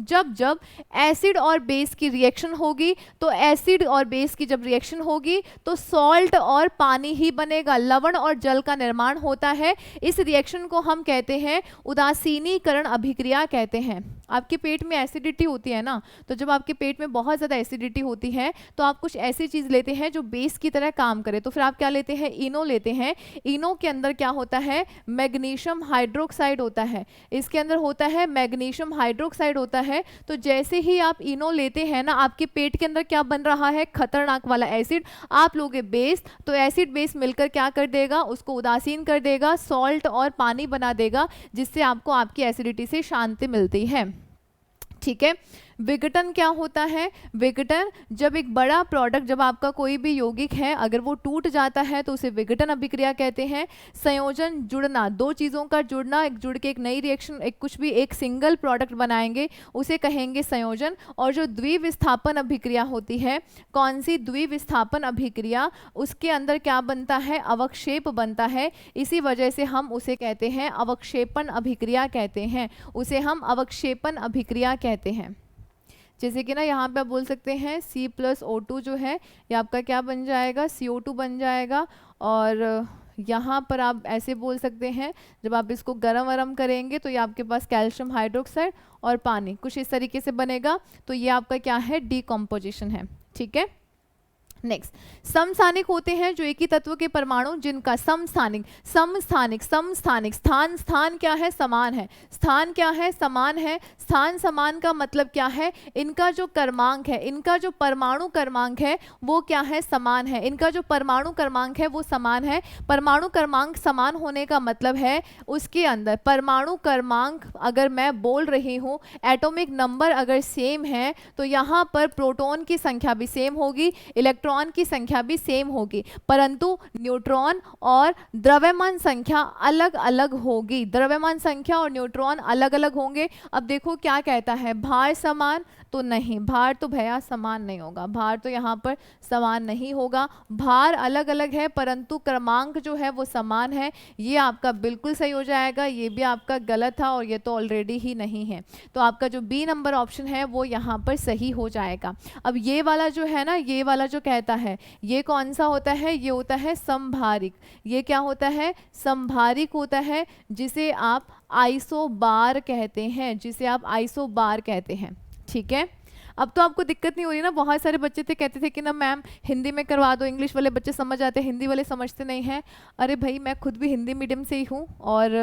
जब एसिड और बेस की रिएक्शन होगी तो एसिड और बेस की जब रिएक्शन होगी तो सॉल्ट और पानी ही बनेगा, लवण और जल का निर्माण होता है। इस रिएक्शन को हम कहते हैं उदासीनीकरण अभिक्रिया कहते हैं। आपके पेट में एसिडिटी होती है ना, तो जब आपके पेट में बहुत ज़्यादा एसिडिटी होती है तो आप कुछ ऐसी चीज़ लेते हैं जो बेस की तरह काम करे, तो फिर आप क्या लेते हैं, इनो लेते हैं। इनो के अंदर क्या होता है, मैग्नीशियम हाइड्रोक्साइड होता है, इसके अंदर होता है मैग्नीशियम हाइड्रोक्साइड होता है। तो जैसे ही आप इनो लेते हैं ना, आपके पेट के अंदर क्या बन रहा है, खतरनाक वाला एसिड। आप लोगे बेस, तो एसिड बेस मिलकर क्या कर देगा, उसको उदासीन कर देगा, सॉल्ट और पानी बना देगा, जिससे आपको आपकी एसिडिटी से शांति मिलती है। ठीक है, विघटन क्या होता है, विघटन जब एक बड़ा प्रोडक्ट, जब आपका कोई भी यौगिक है अगर वो टूट जाता है तो उसे विघटन अभिक्रिया कहते हैं। संयोजन, जुड़ना, दो चीज़ों का जुड़ना, एक जुड़ के एक नई रिएक्शन, एक सिंगल प्रोडक्ट बनाएंगे, उसे कहेंगे संयोजन। और जो द्विविस्थापन अभिक्रिया होती है, कौन सी, द्विविस्थापन अभिक्रिया, उसके अंदर क्या बनता है, अवक्षेप बनता है। इसी वजह से हम उसे कहते हैं अवक्षेपण अभिक्रिया कहते हैं, उसे हम अवक्षेपण अभिक्रिया कहते हैं। जैसे कि ना यहाँ पे आप बोल सकते हैं C+O2 जो है ये आपका क्या बन जाएगा, CO2 बन जाएगा। और यहाँ पर आप ऐसे बोल सकते हैं, जब आप इसको गरम वरम करेंगे तो ये आपके पास कैल्शियम हाइड्रोक्साइड और पानी कुछ इस तरीके से बनेगा। तो ये आपका क्या है, डीकम्पोजिशन है। ठीक है, नेक्स्ट, समस्थानिक होते हैं जो एक ही तत्व के परमाणु जिनका समस्थानिक, समस्थानिक, समस्थानिक, स्थान, स्थान क्या है, समान है, स्थान क्या है, समान है, स्थान समान का मतलब क्या है, इनका जो क्रमांक है, इनका जो परमाणु क्रमांक है वो क्या है, समान है, इनका जो परमाणु क्रमांक है वो समान है। परमाणु क्रमांक समान होने का मतलब है उसके अंदर परमाणु क्रमांक अगर मैं बोल रही हूँ, एटॉमिक नंबर अगर सेम है तो यहाँ पर प्रोटॉन की संख्या भी सेम होगी, इलेक्ट्रॉन की संख्या भी सेम होगी, परंतु न्यूट्रॉन और द्रव्यमान संख्या अलग अलग होगी, द्रव्यमान संख्या और न्यूट्रॉन अलग अलग होंगे। अब देखो क्या कहता है, भार समान, तो नहीं, भार तो भैया समान नहीं होगा, भार तो यहाँ पर समान नहीं होगा, भार अलग अलग है परंतु क्रमांक जो है वो समान है। ये आपका बिल्कुल सही हो जाएगा, ये भी आपका गलत था और ये तो ऑलरेडी ही नहीं है, तो आपका जो बी नंबर ऑप्शन है वो यहाँ पर सही हो जाएगा। अब ये वाला जो है ना, ये वाला जो कहता है, ये कौन सा होता है, ये होता है समभारिक, ये क्या होता है, समभारिक होता है, जिसे आप आइसोबार कहते हैं, जिसे आप आइसोबार कहते हैं। ठीक है, अब तो आपको दिक्कत नहीं हो रही ना। बहुत सारे बच्चे थे कहते थे कि ना मैम हिंदी में करवा दो, इंग्लिश वाले बच्चे समझ आते, हिंदी वाले समझते नहीं हैं। अरे भाई मैं खुद भी हिंदी मीडियम से ही हूँ और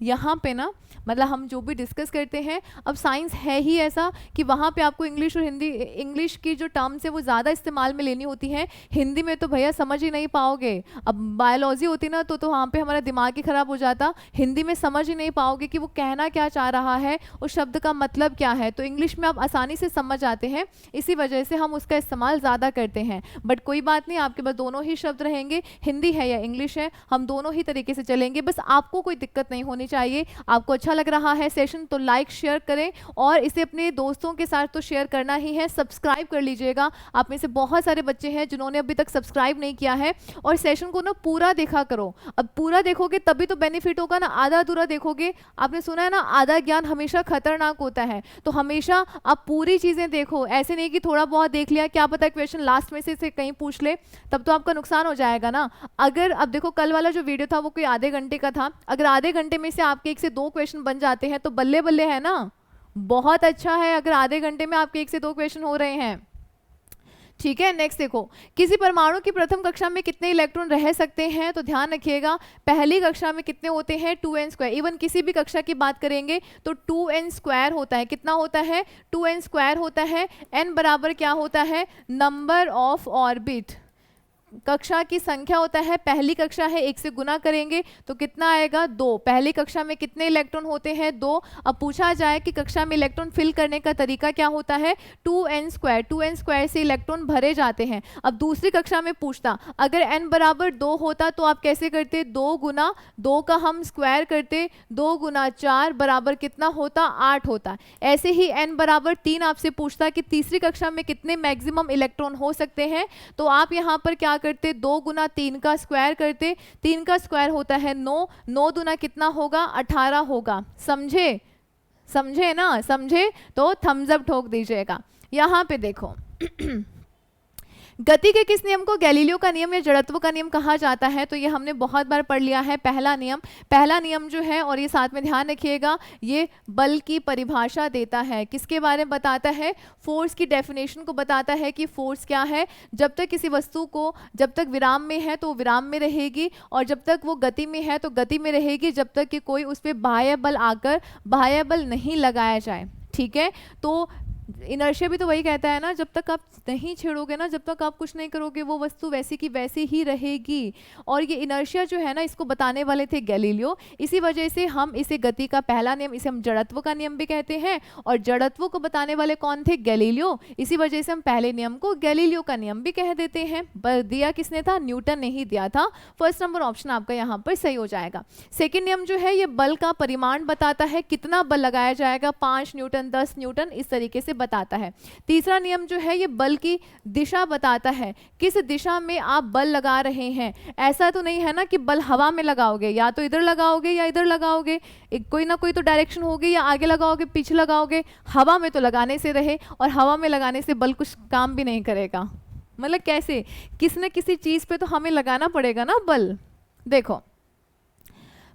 यहाँ पे ना मतलब हम जो भी डिस्कस करते हैं, अब साइंस है ही ऐसा कि वहाँ पे आपको इंग्लिश और हिंदी, इंग्लिश की जो टर्म्स है वो ज़्यादा इस्तेमाल में लेनी होती है, हिंदी में तो भैया समझ ही नहीं पाओगे। अब बायोलॉजी होती ना तो वहाँ पे हमारा दिमाग ही ख़राब हो जाता, हिंदी में समझ ही नहीं पाओगे कि वो कहना क्या चाह रहा है, उस शब्द का मतलब क्या है, तो इंग्लिश में आप आसानी से समझ आते हैं, इसी वजह से हम उसका इस्तेमाल ज़्यादा करते हैं। बट कोई बात नहीं, आपके पास दोनों ही शब्द रहेंगे, हिंदी है या इंग्लिश है, हम दोनों ही तरीके से चलेंगे, बस आपको कोई दिक्कत नहीं होनी चाहिए। आपको अच्छा लग रहा है सेशन तो लाइक शेयर करें और इसे अपने दोस्तों के साथ तो शेयर करना ही है, सब्सक्राइब कर लीजिएगा। आप में से बहुत सारे बच्चे हैं जिन्होंने अभी तक सब्सक्राइब नहीं किया है, और सेशन को ना पूरा देखा करो। अब पूरा देखोगे तभी तो बेनिफिट होगा ना, आधा अधूरा देखोगे, आपने सुना है ना आधा ज्ञान हमेशा खतरनाक होता है, तो हमेशा आप पूरी चीजें देखो, ऐसे नहीं कि थोड़ा बहुत देख लिया, क्या पता क्वेश्चन लास्ट में से कहीं पूछ ले, तब तो आपका नुकसान हो जाएगा ना। अगर अब देखो कल वाला जो वीडियो था वो कोई आधे घंटे का था, अगर आधे घंटे में से आपके 1 से 2 क्वेश्चन बन जाते हैं तो बल्ले बल्ले है ना, बहुत अच्छा है अगर आधे घंटे में आपके 1 से 2 क्वेश्चन हो रहे हैं। ठीक है, नेक्स्ट देखो, किसी परमाणु की प्रथम कक्षा में कितने इलेक्ट्रॉन रह सकते हैं, तो ध्यान रखिएगा पहली कक्षा में कितने होते हैं, 2n²। इवन किसी भी कक्षा की बात करेंगे तो 2n² होता है, कितना होता है, 2n² होता है। n बराबर क्या होता है, नंबर ऑफ ऑर्बिट, कक्षा की संख्या होता है, पहली कक्षा है 1 से गुना करेंगे तो कितना आएगा, 2। पहली कक्षा में कितने इलेक्ट्रॉन होते हैं, 2। अब पूछा जाए कि कक्षा में इलेक्ट्रॉन फिल करने का तरीका क्या होता है, 2n², 2n² से इलेक्ट्रॉन भरे जाते हैं। अब दूसरी कक्षा में पूछता, अगर n बराबर 2 होता तो आप कैसे करते, 2 गुना 2 का हम स्क्वायर करते, 2 गुना 4 बराबर कितना होता, 8 होता। ऐसे ही n बराबर 3 आपसे पूछता कि तीसरी कक्षा में कितने मैक्सिमम इलेक्ट्रॉन हो सकते हैं, तो आप यहाँ पर क्या करते, 2 गुना 3 का स्क्वायर करते, 3 का स्क्वायर होता है 9, 9 दुना कितना होगा, 18 होगा। समझे, समझे ना, समझे तो थम्स अप ठोक दीजिएगा। यहाँ पे देखो गति के किस नियम को गैलीलियो का नियम या जड़त्व का नियम कहा जाता है, तो ये हमने बहुत बार पढ़ लिया है। पहला नियम जो है, और ये साथ में ध्यान रखिएगा, ये बल की परिभाषा देता है, किसके बारे में बताता है, फोर्स की डेफिनेशन को बताता है कि फोर्स क्या है। जब तक किसी वस्तु को, जब तक विराम में है तो विराम में रहेगी, और जब तक वो गति में है तो गति में रहेगी, जब तक कि कोई उस पर बाह्य बल आकर बाह्य बल नहीं लगाया जाए। ठीक है, तो इनर्शिया भी तो वही कहता है ना, जब तक आप नहीं छेड़ोगे ना, जब तक आप कुछ नहीं करोगे, वो वस्तु वैसी की वैसी ही रहेगी। और ये इनर्शिया जो है ना, इसको बताने वाले थे गैलीलियो, इसी वजह से हम इसे गति का पहला नियम, इसे हम जड़त्व का नियम भी कहते हैं, और जड़त्व को बताने वाले कौन थे, गैलीलियो, इसी वजह से हम पहले नियम को गैलीलियो का नियम भी कह देते हैं। पर दिया किसने था, न्यूटन ने ही दिया था। फर्स्ट नंबर ऑप्शन आपका यहाँ पर सही हो जाएगा। सेकेंड नियम जो है, ये बल का परिमाण बताता है, कितना बल लगाया जाएगा, 5 न्यूटन, 10 न्यूटन, इस तरीके से बताता है। तीसरा नियम जो है, ये बल की दिशा बताता है, किस दिशा में आप बल लगा रहे हैं। ऐसा तो नहीं है ना कि बल हवा में लगाओगे, या तो इधर लगाओगे या इधर लगाओगे, एक कोई ना कोई तो डायरेक्शन होगी, या आगे लगाओगे पीछे लगाओगे। हवा में तो लगाने से रहे, और हवा में लगाने से बल कुछ काम भी नहीं करेगा। मतलब कैसे, किसी न किसी चीज पे तो हमें लगाना पड़ेगा ना बल। देखो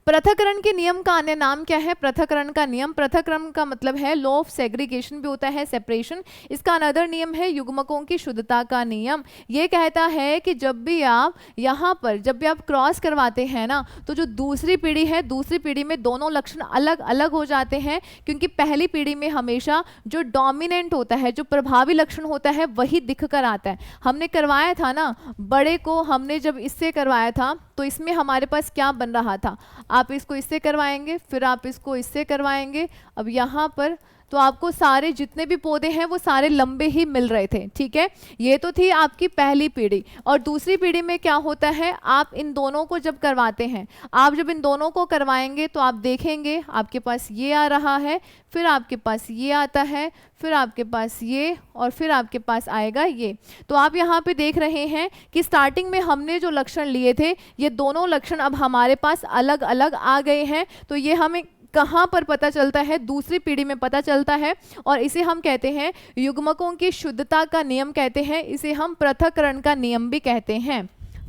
पृथक्करण के नियम का अन्य नाम क्या है? पृथक्करण का नियम, पृथक्करण का मतलब है लॉ ऑफ सेग्रीगेशन भी होता है, सेपरेशन। इसका अनदर नियम है युग्मकों की शुद्धता का नियम। ये कहता है कि जब भी आप यहाँ पर जब भी आप क्रॉस करवाते हैं ना, तो जो दूसरी पीढ़ी है, दूसरी पीढ़ी में दोनों लक्षण अलग अलग हो जाते हैं, क्योंकि पहली पीढ़ी में हमेशा जो डोमिनेंट होता है, जो प्रभावी लक्षण होता है, वही दिख कर आता है। हमने करवाया था ना बड़े को, हमने जब इससे करवाया था तो इसमें हमारे पास क्या बन रहा था, आप इसको इससे करवाएंगे, फिर आप इसको इससे करवाएंगे। अब यहाँ पर तो आपको सारे जितने भी पौधे हैं वो सारे लंबे ही मिल रहे थे, ठीक है। ये तो थी आपकी पहली पीढ़ी। और दूसरी पीढ़ी में क्या होता है, आप इन दोनों को जब करवाते हैं, आप जब इन दोनों को करवाएंगे तो आप देखेंगे आपके पास ये आ रहा है, फिर आपके पास ये आता है, फिर आपके पास ये, और फिर आपके पास आएगा ये। तो आप यहाँ पे देख रहे हैं कि स्टार्टिंग में हमने जो लक्षण लिए थे, ये दोनों लक्षण अब हमारे पास अलग अलग आ गए हैं। तो ये हमें कहाँ पर पता चलता है, दूसरी पीढ़ी में पता चलता है, और इसे हम कहते हैं युग्मकों की शुद्धता का नियम कहते हैं, इसे हम पृथक्करण का नियम भी कहते हैं।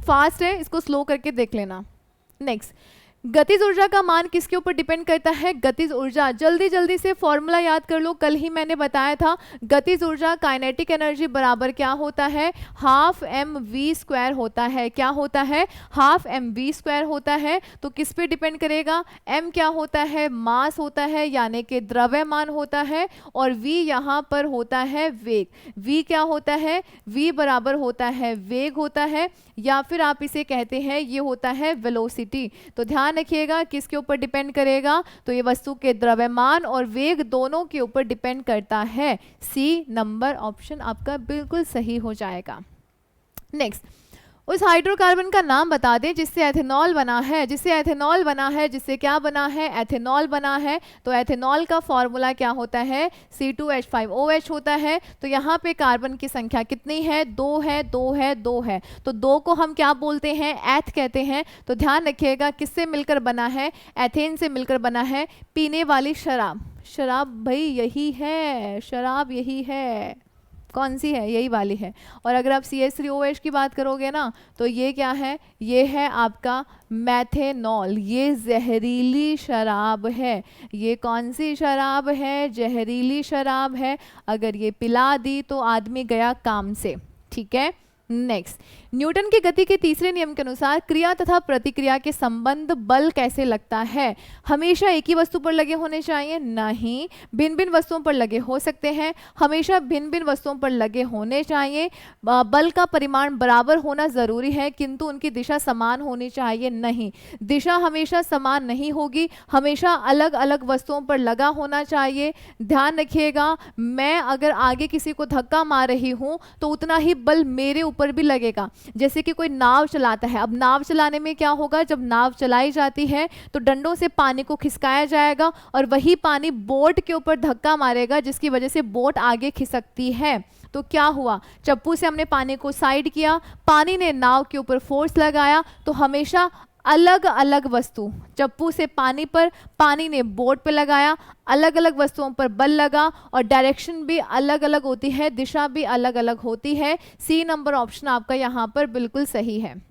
फास्ट है, इसको स्लो करके देख लेना। नेक्स्ट, गतिज ऊर्जा का मान किसके ऊपर डिपेंड करता है? गतिज ऊर्जा, जल्दी जल्दी से फॉर्मूला याद कर लो, कल ही मैंने बताया था। गतिज ऊर्जा काइनेटिक एनर्जी बराबर क्या होता है? हाफ एम वी स्क्वायर होता है। क्या होता है? हाफ एम वी स्क्वायर होता है। तो किस पे डिपेंड करेगा? एम क्या होता है? मास होता है, यानी कि द्रव्यमान होता है, और वी यहाँ पर होता है वेग। वी क्या होता है? वी बराबर होता है वेग होता है, या फिर आप इसे कहते हैं ये होता है वेलोसिटी। तो ध्यान रखिएगा किसके ऊपर डिपेंड करेगा, तो ये वस्तु के द्रव्यमान और वेग दोनों के ऊपर डिपेंड करता है। सी नंबर ऑप्शन आपका बिल्कुल सही हो जाएगा। नेक्स्ट, उस हाइड्रोकार्बन का नाम बता दें जिससे एथेनॉल बना है। जिससे एथेनॉल बना है, जिससे क्या बना है? एथेनॉल बना है। तो एथेनॉल का फॉर्मूला क्या होता है? C2H5OH होता है। तो यहाँ पे कार्बन की संख्या कितनी है? 2 है, 2 है, 2 है। तो 2 को हम क्या बोलते हैं? एथ कहते हैं। तो ध्यान रखिएगा किससे मिलकर बना है? एथेन से मिलकर बना है। पीने वाली शराब, शराब भाई यही है, शराब यही है। कौन सी है? यही वाली है। और अगर आप CH3OH की बात करोगे ना, तो ये क्या है? ये है आपका मैथेनॉल। ये जहरीली शराब है। ये कौन सी शराब है? जहरीली शराब है। अगर ये पिला दी तो आदमी गया काम से, ठीक है। नेक्स्ट, न्यूटन की गति के तीसरे नियम के अनुसार क्रिया तथा प्रतिक्रिया के संबंध बल कैसे लगता है? हमेशा एक ही वस्तु पर लगे होने चाहिए? नहीं, भिन्न भिन्न वस्तुओं पर लगे हो सकते हैं। हमेशा भिन्न भिन्न वस्तुओं पर लगे होने चाहिए। बल का परिमाण बराबर होना जरूरी है, किंतु उनकी दिशा समान होनी चाहिए नहीं। दिशा हमेशा समान नहीं होगी, हमेशा अलग अलग वस्तुओं पर लगा होना चाहिए। ध्यान रखिएगा, मैं अगर आगे किसी को धक्का मार रही हूँ तो उतना ही बल मेरे ऊपर भी लगेगा। जैसे कि कोई नाव चलाता है, अब नाव चलाने में क्या होगा? जब नाव चलाई जाती है तो डंडों से पानी को खिसकाया जाएगा, और वही पानी बोट के ऊपर धक्का मारेगा, जिसकी वजह से बोट आगे खिसकती है। तो क्या हुआ? चप्पू से हमने पानी को साइड किया, पानी ने नाव के ऊपर फोर्स लगाया। तो हमेशा अलग अलग वस्तु, चप्पू से पानी पर, पानी ने बोट पर लगाया, अलग अलग वस्तुओं पर बल लगा, और डायरेक्शन भी अलग अलग होती है, दिशा भी अलग अलग होती है। सी नंबर ऑप्शन आपका यहाँ पर बिल्कुल सही है।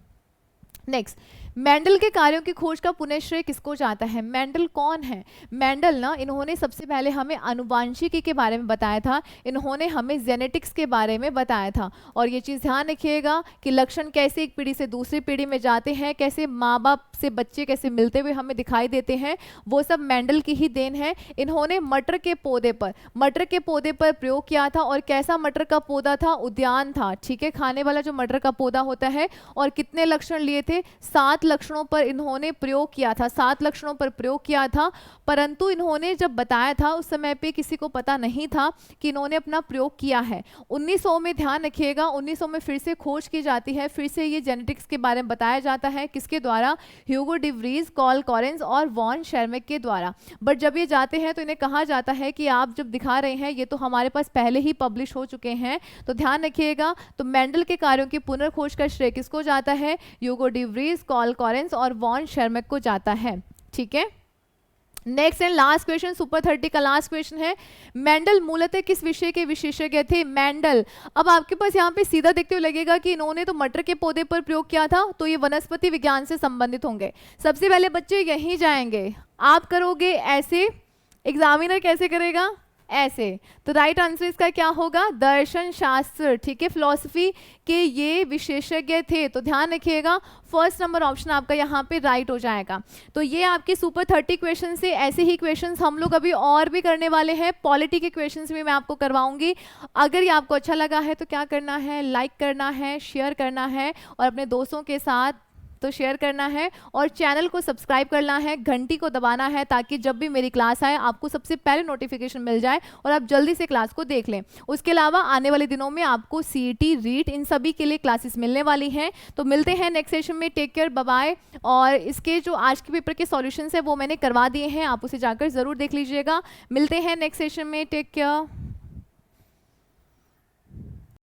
नेक्स्ट, मेंडल के कार्यों की खोज का पुनः श्रेय किसको जाता है? मेंडल कौन है? मेंडल ना, इन्होंने सबसे पहले हमें आनुवांशिकी के बारे में बताया था, इन्होंने हमें जेनेटिक्स के बारे में बताया था। और ये चीज़ ध्यान रखिएगा कि लक्षण कैसे एक पीढ़ी से दूसरी पीढ़ी में जाते हैं, कैसे माँ बाप से बच्चे कैसे मिलते हुए हमें दिखाई देते हैं, वो सब मेंडल की ही देन है। इन्होंने मटर के पौधे पर प्रयोग किया था। और कैसा मटर का पौधा था? उद्यान था, ठीक है, खाने वाला जो मटर का पौधा होता है। और कितने लक्षण लिए थे? 7 लक्षणों पर इन्होंने प्रयोग किया था, 7 लक्षणों पर प्रयोग किया था। परंतु इन्होंने जब बताया था उस समय पे किसी को पता नहीं था कि इन्होंने अपना प्रयोग किया है। 1900 में, ध्यान रखिएगा, 1900 में फिर से खोज की जाती है, फिर से ये जेनेटिक्स के बारे में बताया जाता है। किसके द्वारा? Hugo de Vries, Carl Correns और वॉन शेरमेक के द्वारा। बट जब ये जाते हैं तो इन्हें कहा जाता है कि आप जब दिखा रहे हैं ये तो हमारे पास पहले ही पब्लिश हो चुके हैं। तो ध्यान रखिएगा, तो मेंडल के कार्यों की पुनर्खोज का श्रेय किसको जाता है? Hugo de Vries, Carl Correns और वॉन शेरमेक को जाता है, ठीक है। Next and last question, super 30 का लास्ट क्वेश्चन है, मेंडल मूलतः किस विषय के विशेषज्ञ थे? मेंडल, अब आपके पास यहाँ पे सीधा देखते हुए लगेगा कि इन्होंने तो मटर के पौधे पर प्रयोग किया था, तो ये वनस्पति विज्ञान से संबंधित होंगे। सबसे पहले बच्चे यहीं जाएंगे, आप करोगे ऐसे, एग्जामिनर कैसे करेगा? ऐसे। तो राइट आंसर इसका क्या होगा? दर्शन शास्त्र, ठीक है, फिलॉसफी के ये विशेषज्ञ थे। तो ध्यान रखिएगा, फर्स्ट नंबर ऑप्शन आपका यहाँ पे राइट हो जाएगा। तो ये आपके सुपर 30 क्वेश्चन से ऐसे ही क्वेश्चंस हम लोग अभी और भी करने वाले हैं, पॉलिटी के क्वेश्चंस भी मैं आपको करवाऊंगी। अगर ये आपको अच्छा लगा है तो क्या करना है? लाइक करना है, शेयर करना है, और अपने दोस्तों के साथ तो शेयर करना है, और चैनल को सब्सक्राइब करना है, घंटी को दबाना है, ताकि जब भी मेरी क्लास आए आपको सबसे पहले नोटिफिकेशन मिल जाए और आप जल्दी से क्लास को देख लें। उसके अलावा आने वाले दिनों में आपको सीईटी, रीट, इन सभी के लिए क्लासेस मिलने वाली हैं। तो मिलते हैं नेक्स्ट सेशन में, टेक केयर, बाय बाय। और इसके जो आज के पेपर के सॉल्यूशंस है वो मैंने करवा दिए हैं, आप उसे जाकर ज़रूर देख लीजिएगा। मिलते हैं नेक्स्ट सेशन में, टेक केयर।